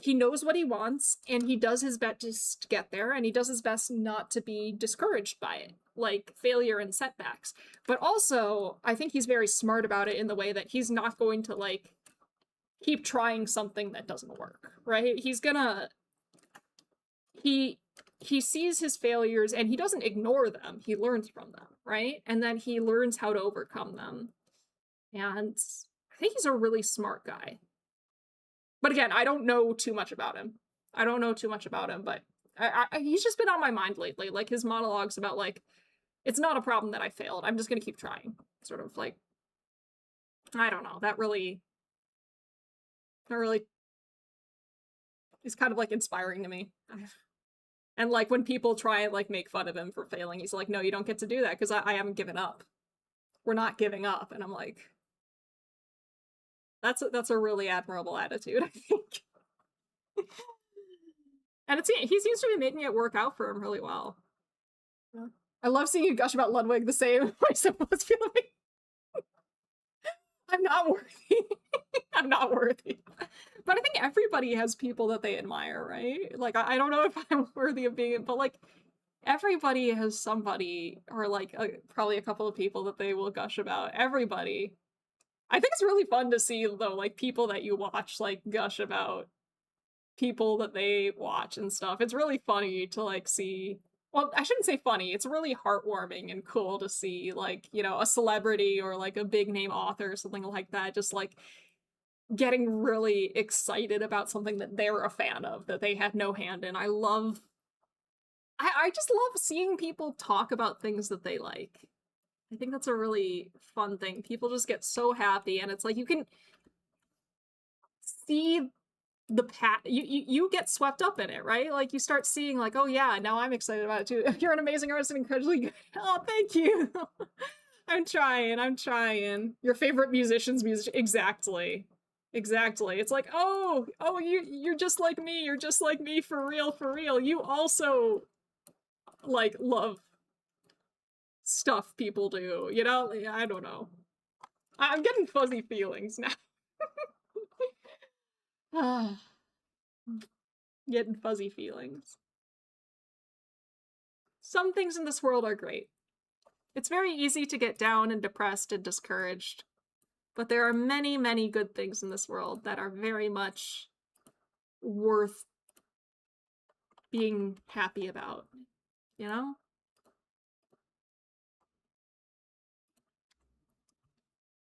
Speaker 1: he knows what he wants and he does his best to get there, and he does his best not to be discouraged by it, like failure and setbacks. But also, I think he's very smart about it in the way that he's not going to like keep trying something that doesn't work, right? He's gonna he he sees his failures and he doesn't ignore them. He learns from them, right? And then he learns how to overcome them. And I think he's a really smart guy. But again, I don't know too much about him. I don't know too much about him, but he's just been on my mind lately. Like his monologues about like, it's not a problem that I failed. I'm just gonna keep trying. Sort of like, I don't know. That really is kind of like inspiring to me. And like when people try and like make fun of him for failing, he's like, "No, you don't get to do that because I haven't given up. We're not giving up." And I'm like, that's a really admirable attitude, I think. And he seems to be making it work out for him really well. Yeah. I love seeing you gush about Ludwig the same way some of us feel like I'm not worthy. I'm not worthy. But I think everybody has people that they admire, right? Like, I don't know if I'm worthy of being, but like, everybody has somebody, or like probably a couple of people that they will gush about. Everybody. I think it's really fun to see, though, like people that you watch, like, gush about people that they watch and stuff. It's really funny to like see. Well, I shouldn't say funny. It's really heartwarming and cool to see, like, you know, a celebrity or like a big name author or something like that just like getting really excited about something that they're a fan of, that they had no hand in. I just love seeing people talk about things that they like. I think that's a really fun thing. People just get so happy, and it's like you can see the you get swept up in it, right? Like you start seeing like, oh yeah, now I'm excited about it too. You're an amazing artist and incredibly good. Oh, thank you. I'm trying. Your favorite musician's music. Exactly. Exactly. It's like, oh, you're just like me. You're just like me for real, for real. You also like love stuff people do, you know? I don't know. I'm getting fuzzy feelings now. Getting fuzzy feelings. Some things in this world are great. It's very easy to get down and depressed and discouraged, but there are many, many good things in this world that are very much worth being happy about, you know?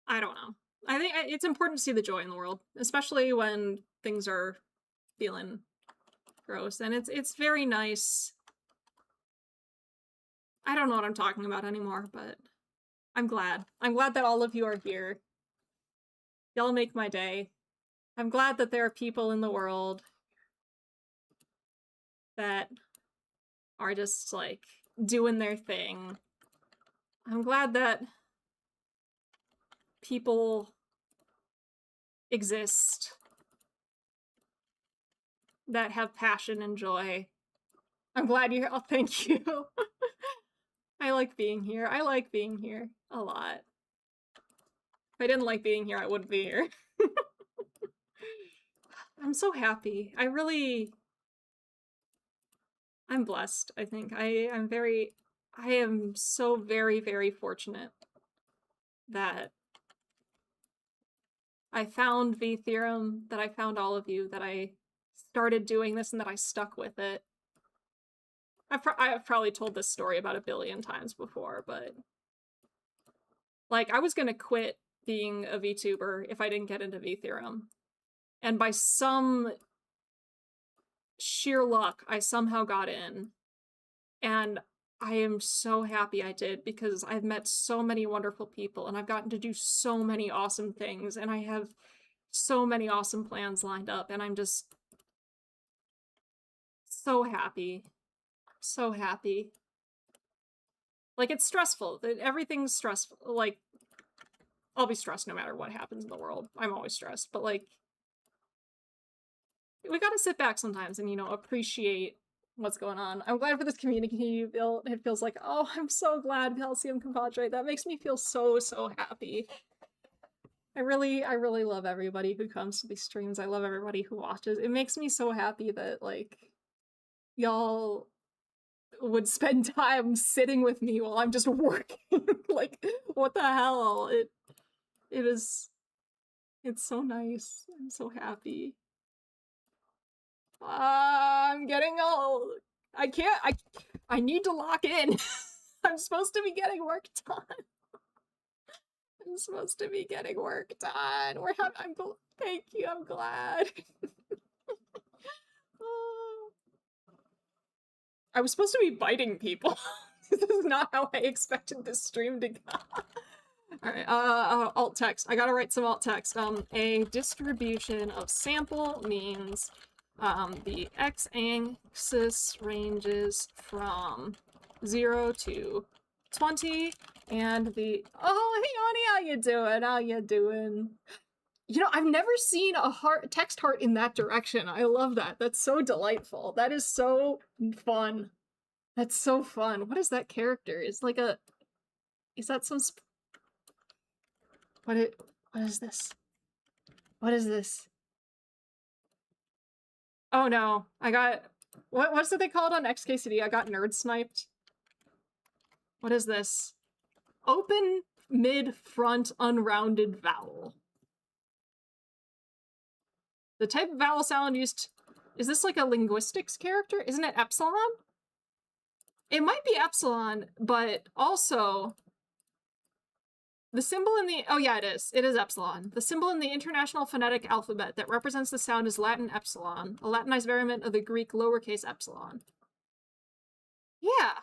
Speaker 1: I don't know. I think it's important to see the joy in the world, especially when things are feeling gross. And it's very nice. I don't know what I'm talking about anymore, but I'm glad. I'm glad that all of you are here. Y'all make my day. I'm glad that there are people in the world that are just like doing their thing. I'm glad that people exist that have passion and joy. I'm glad you're here. Oh, thank you. I like being here. I like being here a lot. If I didn't like being here, I wouldn't be here. I'm so happy. I'm blessed, I think. I am so very, very fortunate that I found V Theorem, that I found all of you, that I started doing this, and that I stuck with it. I've probably told this story about 1 billion times before, but like I was gonna quit being a VTuber if I didn't get into V Theorem. And by some sheer luck, I somehow got in. And I am so happy I did, because I've met so many wonderful people and I've gotten to do so many awesome things, and I have so many awesome plans lined up, and I'm just so happy. So happy. Like, it's stressful. Everything's stressful. Like, I'll be stressed no matter what happens in the world. I'm always stressed. But, like, we gotta sit back sometimes and, you know, appreciate what's going on. I'm glad for this community you built. It feels like, oh, I'm so glad Calcium Compadre. That makes me feel so, so happy. I really love everybody who comes to these streams. I love everybody who watches. It makes me so happy that, like, y'all would spend time sitting with me while I'm just working. Like, what the hell? It's so nice. I'm so happy. I'm getting old. I need to lock in. I'm supposed to be getting work done. I'm supposed to be getting work done. Thank you, I'm glad. I was supposed to be biting people. This is not how I expected this stream to go. Alright, alt text. I gotta write some alt text. A distribution of sample means the x-axis ranges from 0 to 20, and the— oh, hey, Ani, how you doing? How you doing? You know, I've never seen a text heart in that direction. I love that. That's so delightful. That is so fun. That's so fun. What is that character? Is like a— is that some— what is this? What is this? Oh no, I got— what's it they call it on XKCD? I got nerd sniped. What is this? Open mid-front unrounded vowel. The type of vowel sound used— is this like a linguistics character? Isn't it epsilon? It might be epsilon, but also the symbol in the— oh yeah, it is. It is epsilon. The symbol in the International Phonetic Alphabet that represents the sound is Latin epsilon, a Latinized variant of the Greek lowercase epsilon. Yeah.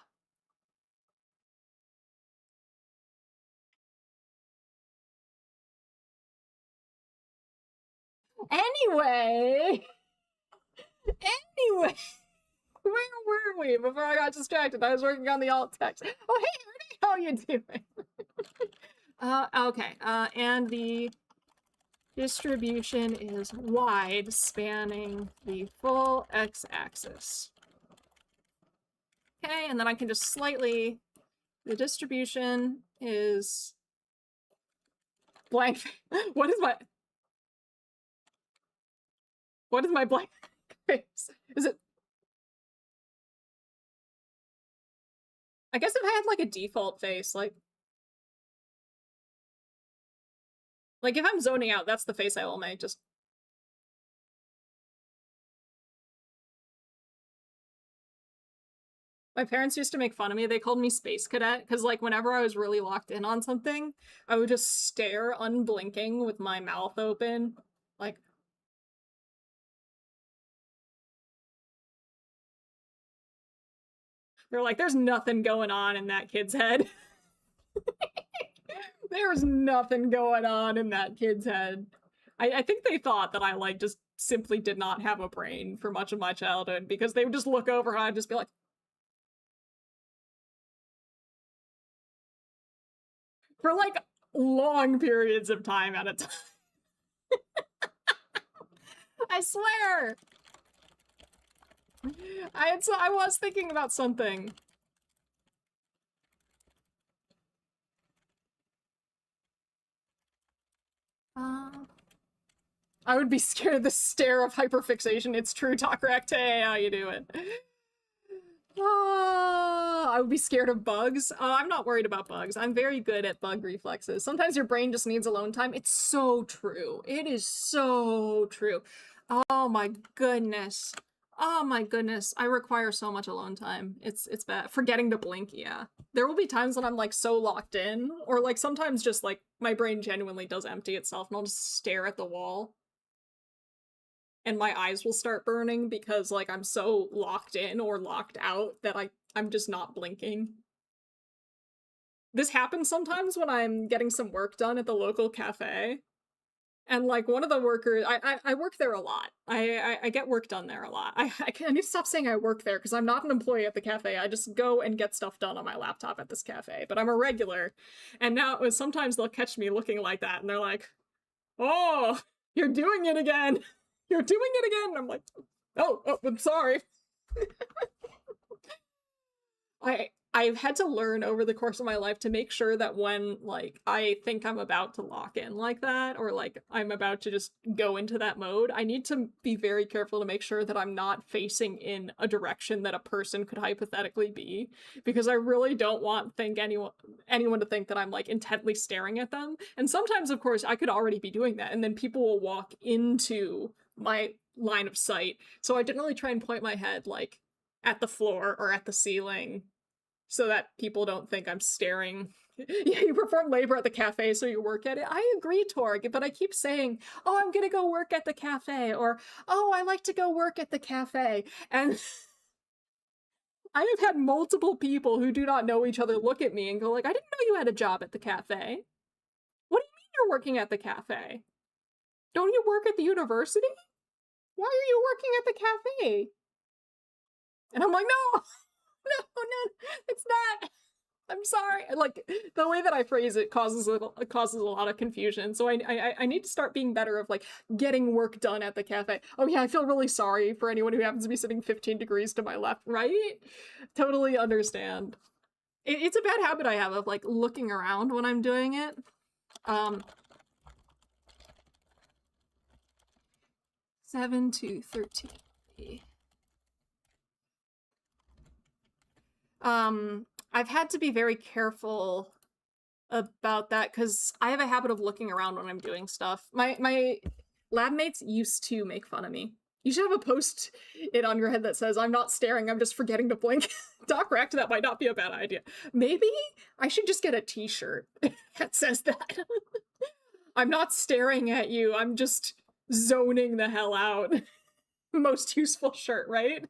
Speaker 1: Anyway, where were we before I got distracted? I was working on the alt text. Oh, hey, Ernie, how you doing? Okay, and the distribution is wide, spanning the full x-axis. Okay, and then I can just slightly— the distribution is blank. What is my blank face? Is it— I guess if I had like a default face, like if I'm zoning out, that's the face I will make. Just— my parents used to make fun of me. They called me Space Cadet because, like, whenever I was really locked in on something, I would just stare unblinking with my mouth open. Like— they're like, there's nothing going on in that kid's head. There's nothing going on in that kid's head. I think they thought that I, like, just simply did not have a brain for much of my childhood because they would just look over and I'd just be like— for, like, long periods of time at a time. I swear! I was thinking about something. I would be scared of the stare of hyperfixation. It's true, Takrek. Hey, how you doing? I would be scared of bugs. I'm not worried about bugs. I'm very good at bug reflexes. Sometimes your brain just needs alone time. It's so true. It is so true. Oh my goodness. Oh my goodness. I require so much alone time. It's bad. Forgetting to blink, yeah. There will be times when I'm, like, so locked in, or, like, sometimes just, like, my brain genuinely does empty itself and I'll just stare at the wall. And my eyes will start burning because, like, I'm so locked in or locked out that I'm just not blinking. This happens sometimes when I'm getting some work done at the local cafe. And like one of the workers, I work there a lot. I get work done there a lot. I need to stop saying I work there because I'm not an employee at the cafe. I just go and get stuff done on my laptop at this cafe. But I'm a regular, and now sometimes they'll catch me looking like that, and they're like, "Oh, you're doing it again. You're doing it again." And I'm like, "Oh, I'm sorry." I've had to learn over the course of my life to make sure that when like I think I'm about to lock in like that, or like I'm about to just go into that mode, I need to be very careful to make sure that I'm not facing in a direction that a person could hypothetically be, because I really don't want anyone to think that I'm like intently staring at them. And sometimes, of course, I could already be doing that, and then people will walk into my line of sight. So I generally try and point my head like at the floor or at the ceiling so that people don't think I'm staring. Yeah, you perform labor at the cafe, so you work at it. I agree, Torg, but I keep saying, oh, I'm gonna go work at the cafe, or, oh, I like to go work at the cafe. And I have had multiple people who do not know each other look at me and go like, I didn't know you had a job at the cafe. What do you mean you're working at the cafe? Don't you work at the university? Why are you working at the cafe? And I'm like, no, no, it's not. I'm sorry. Like the way that I phrase it causes a lot of confusion. So I need to start being better of like getting work done at the cafe. Oh yeah, I feel really sorry for anyone who happens to be sitting 15 degrees to my left, right? Totally understand. It's a bad habit I have of like looking around when I'm doing it. 7 to 13. I've had to be very careful about that because I have a habit of looking around when I'm doing stuff. My lab mates used to make fun of me. You should have a post-it on your head that says, I'm not staring, I'm just forgetting to blink. Doc Racked, that might not be a bad idea. Maybe I should just get a t-shirt that says that. I'm not staring at you, I'm just zoning the hell out. Most useful shirt, right?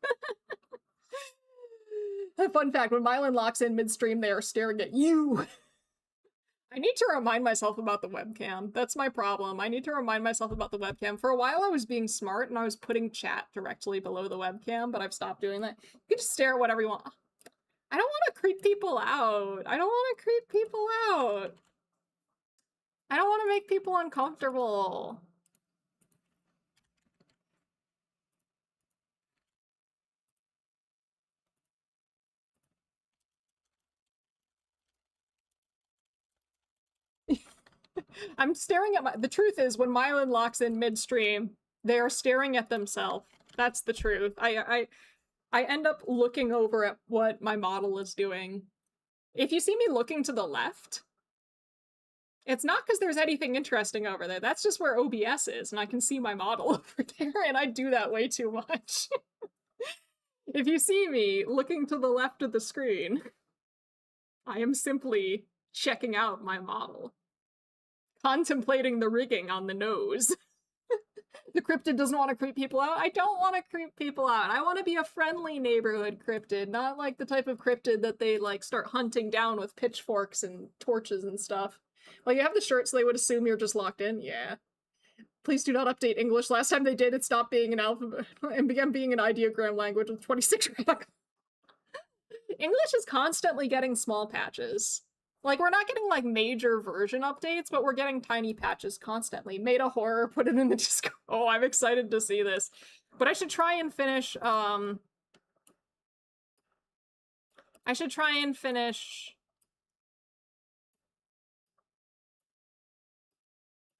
Speaker 1: Fun fact, when Mylan locks in midstream, they are staring at you. I need to remind myself about the webcam. That's my problem. I need to remind myself about the webcam. For a while, I was being smart and I was putting chat directly below the webcam, but I've stopped doing that. You can just stare at whatever you want. I don't want to creep people out. I don't want to creep people out. I don't want to make people uncomfortable. I'm staring at the truth is when Mylan locks in midstream, they are staring at themselves. That's the truth. I end up looking over at what my model is doing. If you see me looking to the left, it's not because there's anything interesting over there. That's just where OBS is, and I can see my model over there, and I do that way too much. If you see me looking to the left of the screen, I am simply checking out my model. Contemplating the rigging on the nose. The cryptid doesn't want to creep people out. I don't want to creep people out. I want to be a friendly neighborhood cryptid, not like the type of cryptid that they like start hunting down with pitchforks and torches and stuff. Well, you have the shirt, so they would assume you're just locked in. Yeah. Please do not update English. Last time they did, it stopped being an alphabet and began being an ideogram language with 26 English is constantly getting small patches. Like, we're not getting, like, major version updates, but we're getting tiny patches constantly. Made a horror, put it in the Discord. Oh, I'm excited to see this. But I should try and finish,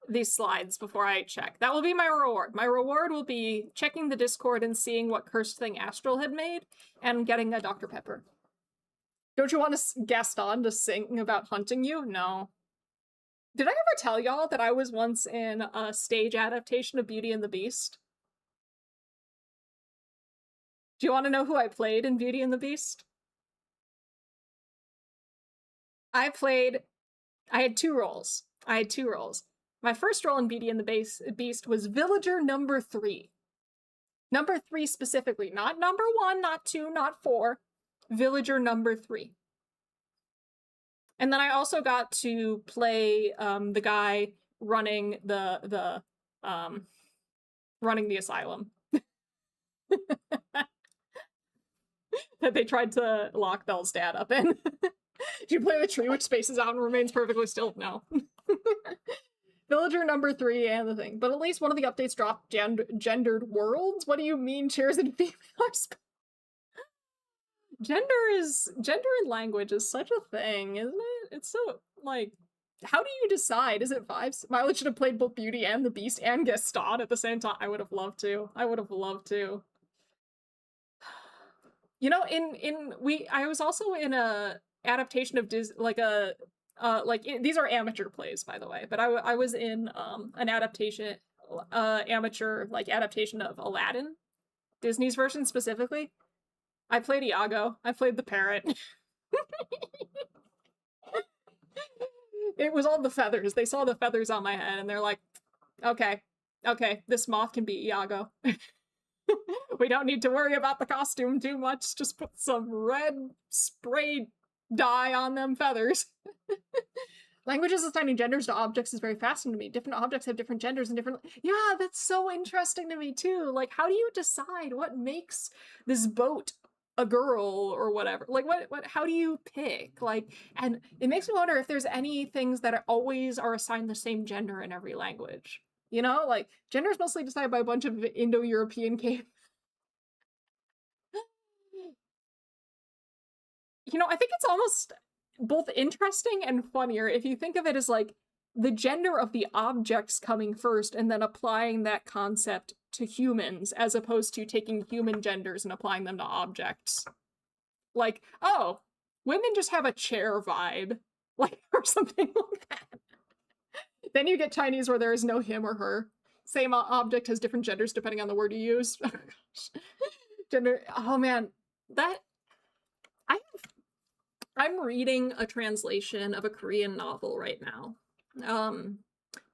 Speaker 1: these slides before I check. That will be my reward. My reward will be checking the Discord and seeing what cursed thing Astral had made, and getting a Dr. Pepper. Don't you want a Gaston to sing about hunting you? No. Did I ever tell y'all that I was once in a stage adaptation of Beauty and the Beast? Do you want to know who I played in Beauty and the Beast? I had two roles. My first role in Beauty and the Beast was Villager number 3. Number 3 specifically, not number 1, not 2, not 4. Villager number 3. And then I also got to play the guy running the asylum that they tried to lock Belle's dad up in. Do you play the tree which spaces out and remains perfectly still? No. Villager number 3 and the thing. But at least one of the updates dropped gendered worlds? What do you mean chairs and females? Gender in language is such a thing, isn't it? It's so, like, how do you decide? Is it vibes? Violet should have played both Beauty and the Beast and Gaston at the same time. I would have loved to. I would have loved to. You know, I was also in a adaptation of these are amateur plays, by the way, but I was in an amateur adaptation of Aladdin, Disney's version specifically. I played Iago. I played the parrot. It was all the feathers. They saw the feathers on my head and they're like, okay, this moth can be Iago. We don't need to worry about the costume too much. Just put some red spray dye on them feathers. Languages assigning genders to objects is very fascinating to me. Different objects have different genders and different... Yeah, that's so interesting to me too. Like, how do you decide what makes this boat a girl or whatever? Like, how do you pick? Like, and it makes me wonder if there's any things that always are assigned the same gender in every language. You know, like, gender is mostly decided by a bunch of Indo-European cave. You know, I think it's almost both interesting and funnier if you think of it as, like, the gender of the objects coming first and then applying that concept to humans, as opposed to taking human genders and applying them to objects. Like, oh, women just have a chair vibe, like, or something like that. Then you get Chinese where there is no him or her. Same object has different genders depending on the word you use. Oh, gosh. Gender, oh man, that... I'm reading a translation of a Korean novel right now.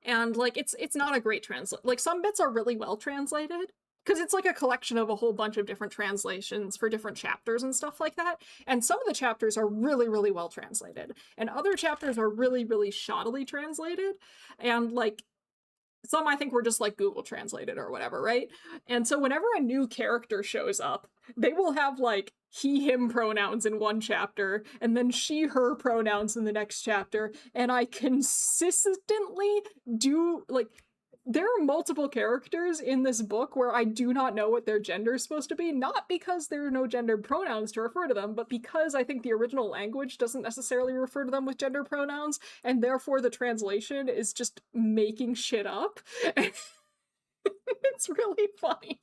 Speaker 1: And like it's not a great translation. Like some bits are really well translated because it's like a collection of a whole bunch of different translations for different chapters and stuff like that. And some of the chapters are really, really well translated. And other chapters are really, really shoddily translated. And like some I think were just like Google translated or whatever, right? And so whenever a new character shows up, they will have like he, him pronouns in one chapter, and then she, her pronouns in the next chapter, and I consistently do, like, there are multiple characters in this book where I do not know what their gender is supposed to be, not because there are no gendered pronouns to refer to them, but because I think the original language doesn't necessarily refer to them with gender pronouns, and therefore the translation is just making shit up. It's really funny.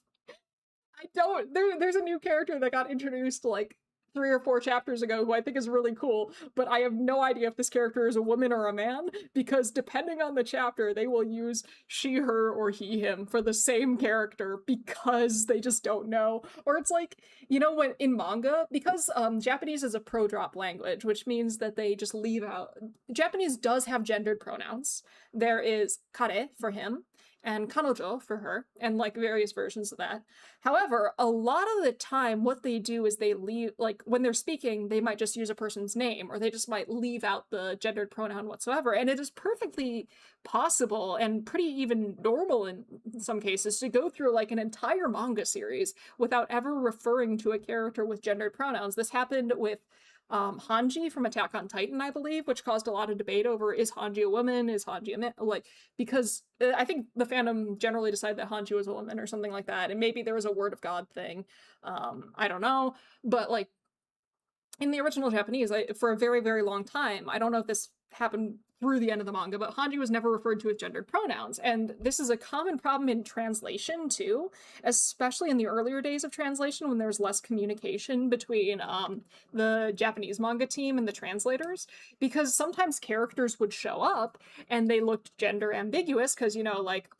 Speaker 1: There's a new character that got introduced like 3 or 4 chapters ago who I think is really cool, but I have no idea if this character is a woman or a man, because depending on the chapter, they will use she, her, or he, him for the same character because they just don't know. Or it's like, you know, when in manga, because Japanese is a pro-drop language, which means that they just leave out... Japanese does have gendered pronouns. There is kare for him, and kanojo for her, and like various versions of that. However, a lot of the time what they do is they leave, like when they're speaking, they might just use a person's name, or they just might leave out the gendered pronoun whatsoever. And it is perfectly possible and pretty even normal in some cases to go through like an entire manga series without ever referring to a character with gendered pronouns. This happened with Hanji from Attack on Titan, I believe, which caused a lot of debate over, is Hanji a woman, is Hanji a man, like, because I think the fandom generally decided that Hanji was a woman or something like that, and maybe there was a word of God thing, I don't know, but like, in the original Japanese, for a very, very long time, I don't know if this happened through the end of the manga, but Hanji was never referred to with gendered pronouns. And this is a common problem in translation too, especially in the earlier days of translation when there's less communication between the Japanese manga team and the translators, because sometimes characters would show up and they looked gender ambiguous because, you know, like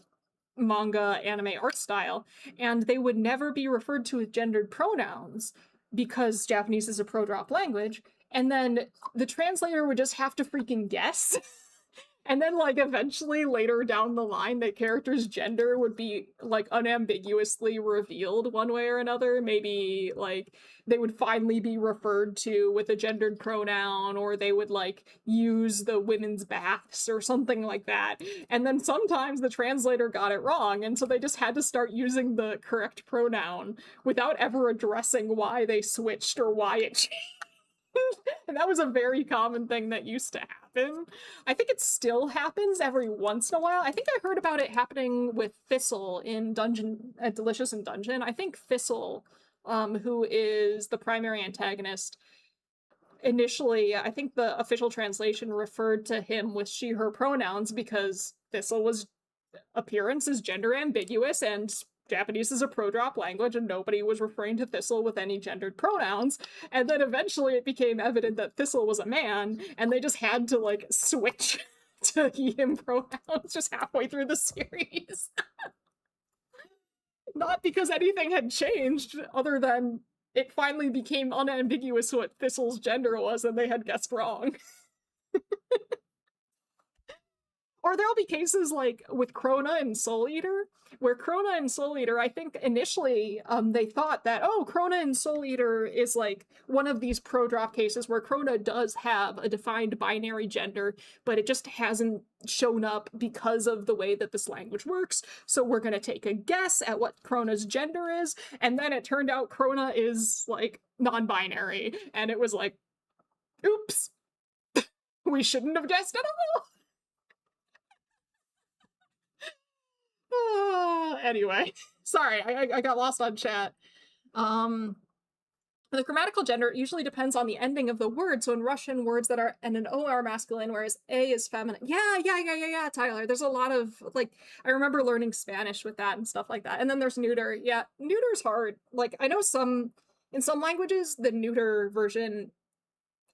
Speaker 1: manga anime art style, and they would never be referred to with gendered pronouns because Japanese is a pro-drop language. And then the translator would just have to freaking guess. And then, like, eventually later down the line, the character's gender would be, like, unambiguously revealed one way or another. Maybe, like, they would finally be referred to with a gendered pronoun, or they would, like, use the women's baths or something like that. And then sometimes the translator got it wrong, and so they just had to start using the correct pronoun without ever addressing why they switched or why it changed. And that was a very common thing that used to happen. I think it still happens every once in a while. I think I heard about it happening with Thistle in Dungeon, Delicious in Dungeon. I think Thistle, who is the primary antagonist, initially, I think the official translation referred to him with she, her pronouns because Thistle was appearance is gender ambiguous and Japanese is a pro-drop language and nobody was referring to Thistle with any gendered pronouns. And then eventually it became evident that Thistle was a man and they just had to like switch to he, him pronouns just halfway through the series. Not because anything had changed other than it finally became unambiguous what Thistle's gender was and they had guessed wrong. Or there'll be cases like with Krona and Soul Eater, where Krona and Soul Eater, I think initially they thought that, oh, Krona and Soul Eater is like one of these pro-drop cases where Krona does have a defined binary gender, but it just hasn't shown up because of the way that this language works. So we're going to take a guess at what Krona's gender is. And then it turned out Krona is like non-binary. And it was like, oops, we shouldn't have guessed at all. Anyway, sorry, I got lost on chat. The grammatical gender usually depends on the ending of the word. So in Russian, words that are and an O are masculine, whereas A is feminine. Yeah, Tyler. There's a lot of like I remember learning Spanish with that and stuff like that. And then there's neuter. Yeah, neuter's hard. Like I know in some languages the neuter version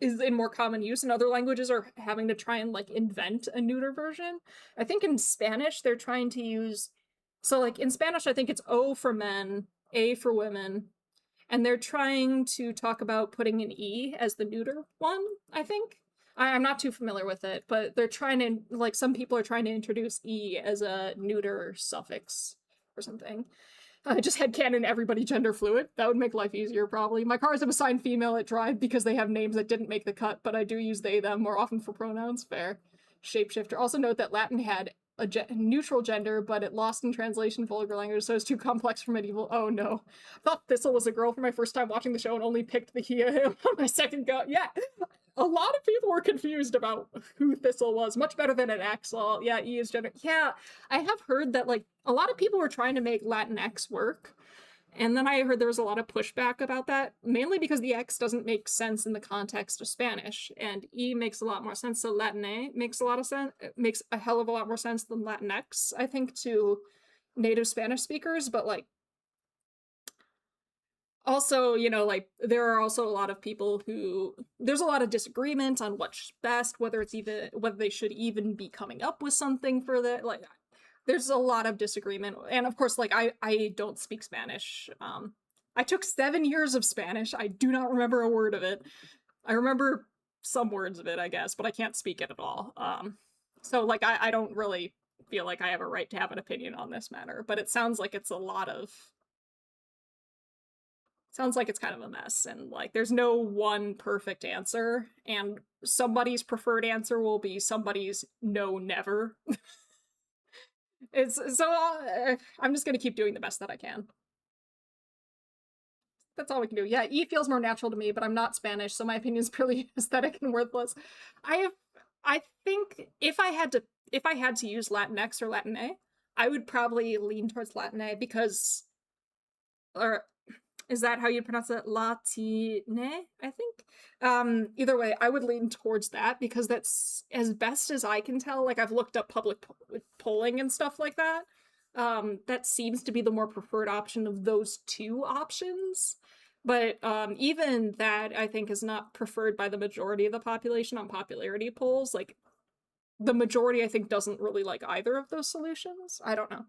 Speaker 1: is in more common use, and other languages are having to try and like invent a neuter version. I think in Spanish they're trying to use so like in Spanish I think it's O for men, A for women, and they're trying to talk about putting an E as the neuter one, I think. I'm not too familiar with it, but they're trying to like some people are trying to introduce E as a neuter suffix or something. I just had canon everybody gender fluid. That would make life easier, probably. My cars have assigned female at Drive because they have names that didn't make the cut, but I do use they, them more often for pronouns. Fair. Shapeshifter. Also note that Latin had a neutral gender, but it lost in translation vulgar language, so it's too complex for medieval. Oh no. I thought Thistle was a girl for my first time watching the show and only picked the he, him on my second go. Yeah. A lot of people were confused about who Thistle was. Much better than an X. Well, yeah, E is gender. Yeah, I have heard that, like, a lot of people were trying to make Latinx work. And then I heard there was a lot of pushback about that, mainly because the X doesn't make sense in the context of Spanish, and E makes a lot more sense, so Latine makes a lot of sense. It makes a hell of a lot more sense than Latinx, I think, to native Spanish speakers, but, like, also, you know, like, there are also a lot of people who, there's a lot of disagreement on what's best, whether they should even be coming up with something for that, like, there's a lot of disagreement, and of course, like, I don't speak Spanish. I took 7 years of Spanish, I do not remember a word of it. I remember some words of it, I guess, but I can't speak it at all. So, like, I don't really feel like I have a right to have an opinion on this matter, but it sounds like it's sounds like it's kind of a mess, and like there's no one perfect answer, and somebody's preferred answer will be somebody's no never. It's so I'm just gonna keep doing the best that I can. That's all we can do. Yeah, E feels more natural to me, but I'm not Spanish, so my opinion is purely aesthetic and worthless. I think if I had to use Latinx or Latine, I would probably lean towards Latine because, or is that how you pronounce it? Latine, I think. Either way, I would lean towards that because that's, as best as I can tell, like I've looked up public polling and stuff like that. That seems to be the more preferred option of those two options. But even that, I think, is not preferred by the majority of the population on popularity polls. Like, the majority, I think, doesn't really like either of those solutions. I don't know.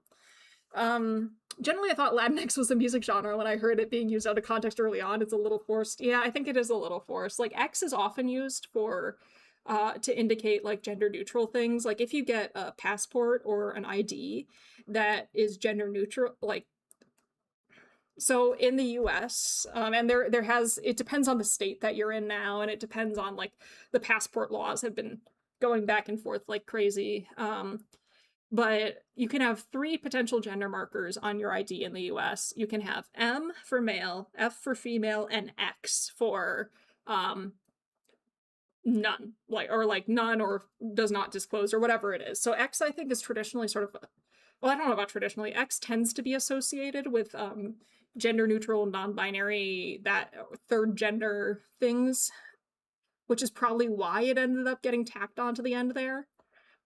Speaker 1: Generally I thought Latinx was a music genre when I heard it being used out of context early on. It's a little forced. Yeah, I think it is a little forced. Like, X is often used for to indicate like gender neutral things. Like if you get a passport or an ID that is gender neutral, like so in the US, and it depends on the state that you're in now, and it depends on like the passport laws have been going back and forth like crazy. But you can have 3 potential gender markers on your ID in the US. You can have M for male, F for female, and X for none, like none or does not disclose or whatever it is. So X, I think, is traditionally sort of, well, I don't know about traditionally. X tends to be associated with gender neutral, non-binary, that third gender things, which is probably why it ended up getting tacked onto the end there.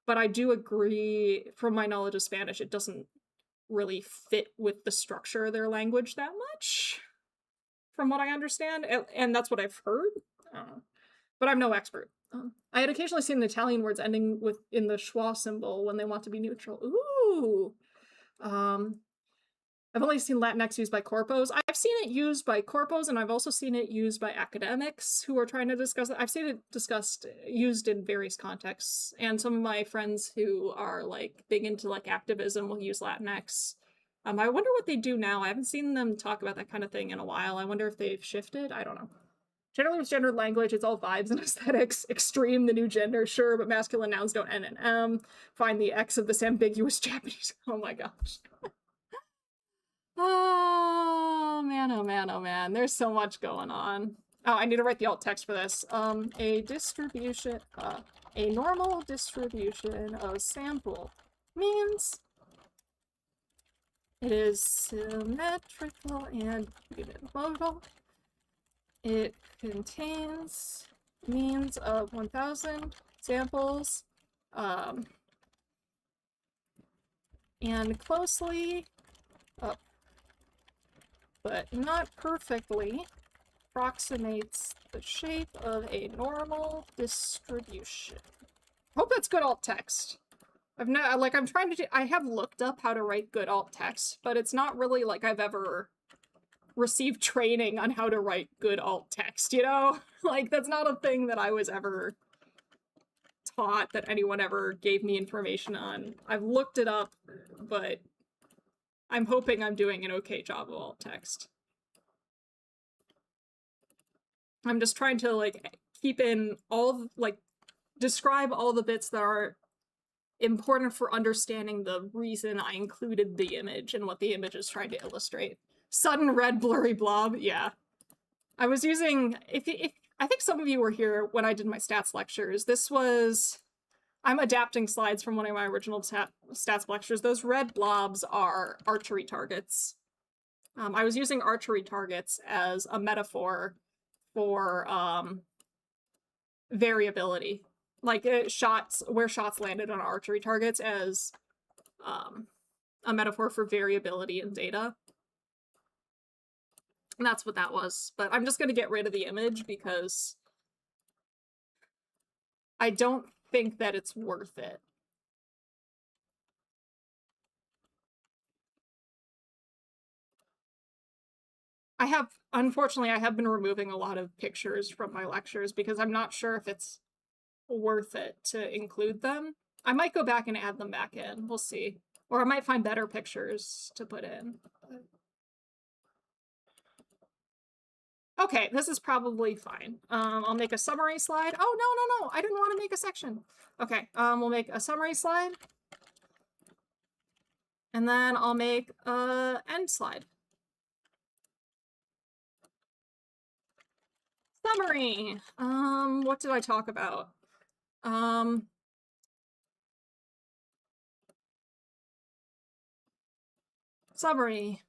Speaker 1: But I do agree, from my knowledge of Spanish, it doesn't really fit with the structure of their language that much, from what I understand, and that's what I've heard. But I'm no expert. I had occasionally seen the Italian words ending in the schwa symbol when they want to be neutral. Ooh. I've only seen Latinx used by corpos. I've seen it used by corpos, and I've also seen it used by academics who are trying to discuss it. I've seen it used in various contexts, and some of my friends who are like big into like activism will use Latinx. I wonder what they do now. I haven't seen them talk about that kind of thing in a while. I wonder if they've shifted. I don't know. Generally with gendered language, it's all vibes and aesthetics. Extreme, the new gender, sure, but masculine nouns don't end in M. Find the X of this ambiguous Japanese. Oh my gosh. Oh man, oh man, oh man. There's so much going on. Oh, I need to write the alt text for this. A normal distribution of sample means it is symmetrical and unimodal. It contains means of 1,000 samples, and closely but not perfectly approximates the shape of a normal distribution. Hope that's good alt text. I have looked up how to write good alt text, but it's not really like I've ever received training on how to write good alt text, you know? Like, that's not a thing that I was ever taught, that anyone ever gave me information on. I've looked it up, but I'm hoping I'm doing an okay job of alt text. I'm just trying to, like, keep in describe all the bits that are important for understanding the reason I included the image and what the image is trying to illustrate. Sudden red blurry blob, yeah. I was using, I think some of you were here when I did my stats lectures. I'm adapting slides from one of my original stats lectures. Those red blobs are archery targets. I was using archery targets as a metaphor for variability. Like where shots landed on archery targets as a metaphor for variability in data. And that's what that was. But I'm just going to get rid of the image because I don't think that it's worth it. Unfortunately, I have been removing a lot of pictures from my lectures because I'm not sure if it's worth it to include them. I might go back and add them back in. We'll see. Or I might find better pictures to put in. Okay, this is probably fine. I'll make a summary slide. Oh, no. I didn't want to make a section. Okay, we'll make a summary slide. And then I'll make a end slide. Summary. What did I talk about? Summary.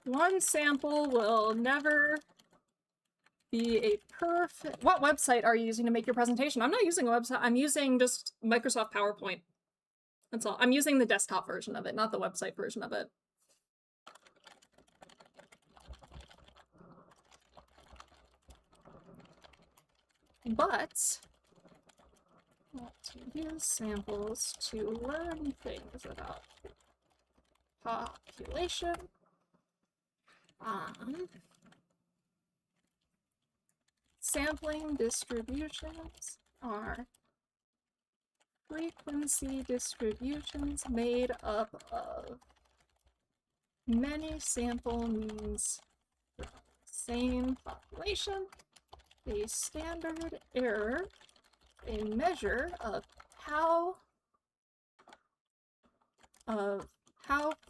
Speaker 1: One sample will never be a perfect... What website are you using to make your presentation? I'm not using a website. I'm using just Microsoft PowerPoint. That's all. I'm using the desktop version of it, not the website version of it. But to use samples to learn things about population, sampling distributions, are frequency distributions made up of many sample means from the same population. A standard error, a measure of how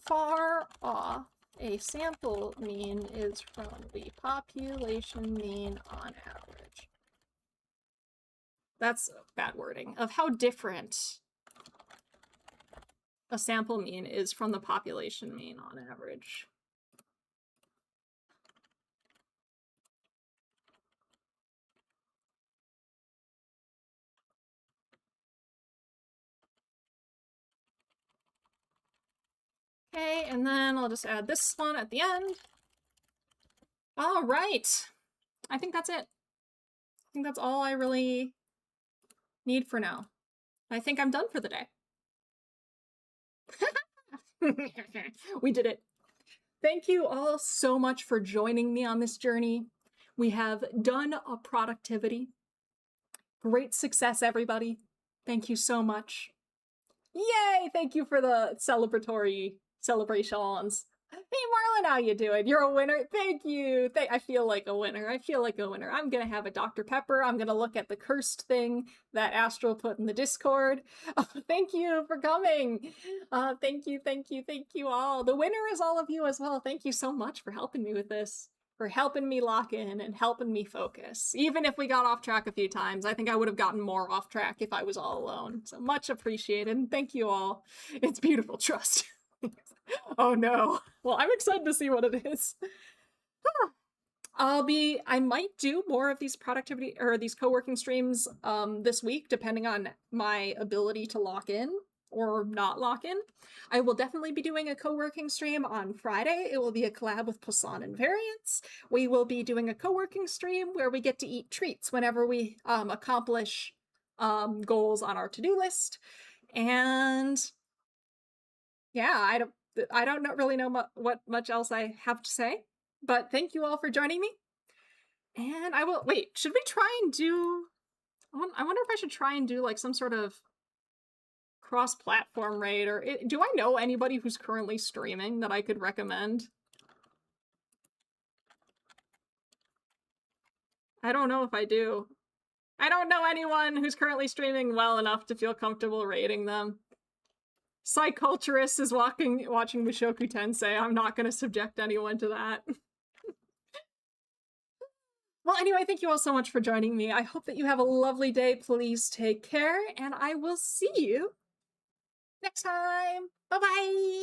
Speaker 1: far off a sample mean is from the population mean on average. That's bad wording. Of how different a sample mean is from the population mean on average. Okay, and then I'll just add this one at the end. All right. I think that's it. I think that's all I really need for now. I think I'm done for the day. We did it. Thank you all so much for joining me on this journey. We have done a productivity. Great success, everybody. Thank you so much. Yay! Thank you for the celebratory celebrations. Hey, Marlon, how you doing? You're a winner. Thank you. I feel like a winner. I feel like a winner. I'm gonna have a Dr. Pepper. I'm gonna look at the cursed thing that Astral put in the Discord. Oh, thank you for coming. Thank you all. The winner is all of you as well. Thank you so much for helping me with this, for helping me lock in and helping me focus. Even if we got off track a few times, I think I would have gotten more off track if I was all alone. So much appreciated. Thank you all. It's beautiful. Trust. Oh no. Well, I'm excited to see what it is. I might do more of these productivity or these co-working streams this week, depending on my ability to lock in or not lock in. I will definitely be doing a co-working stream on Friday. It will be a collab with Poisson and Variants. We will be doing a co-working stream where we get to eat treats whenever we accomplish goals on our to-do list. And yeah, I don't really know what much else I have to say, but thank you all for joining me. And I will, wait, should we try and do, I wonder if I should try and do like some sort of cross-platform raid, or do I know anybody who's currently streaming that I could recommend? I don't know if I do. I don't know anyone who's currently streaming well enough to feel comfortable raiding them. Psychologist is watching Mushoku Tensei. I'm not going to subject anyone to that. Well, anyway, thank you all so much for joining me. I hope that you have a lovely day. Please take care, and I will see you next time. Bye-bye!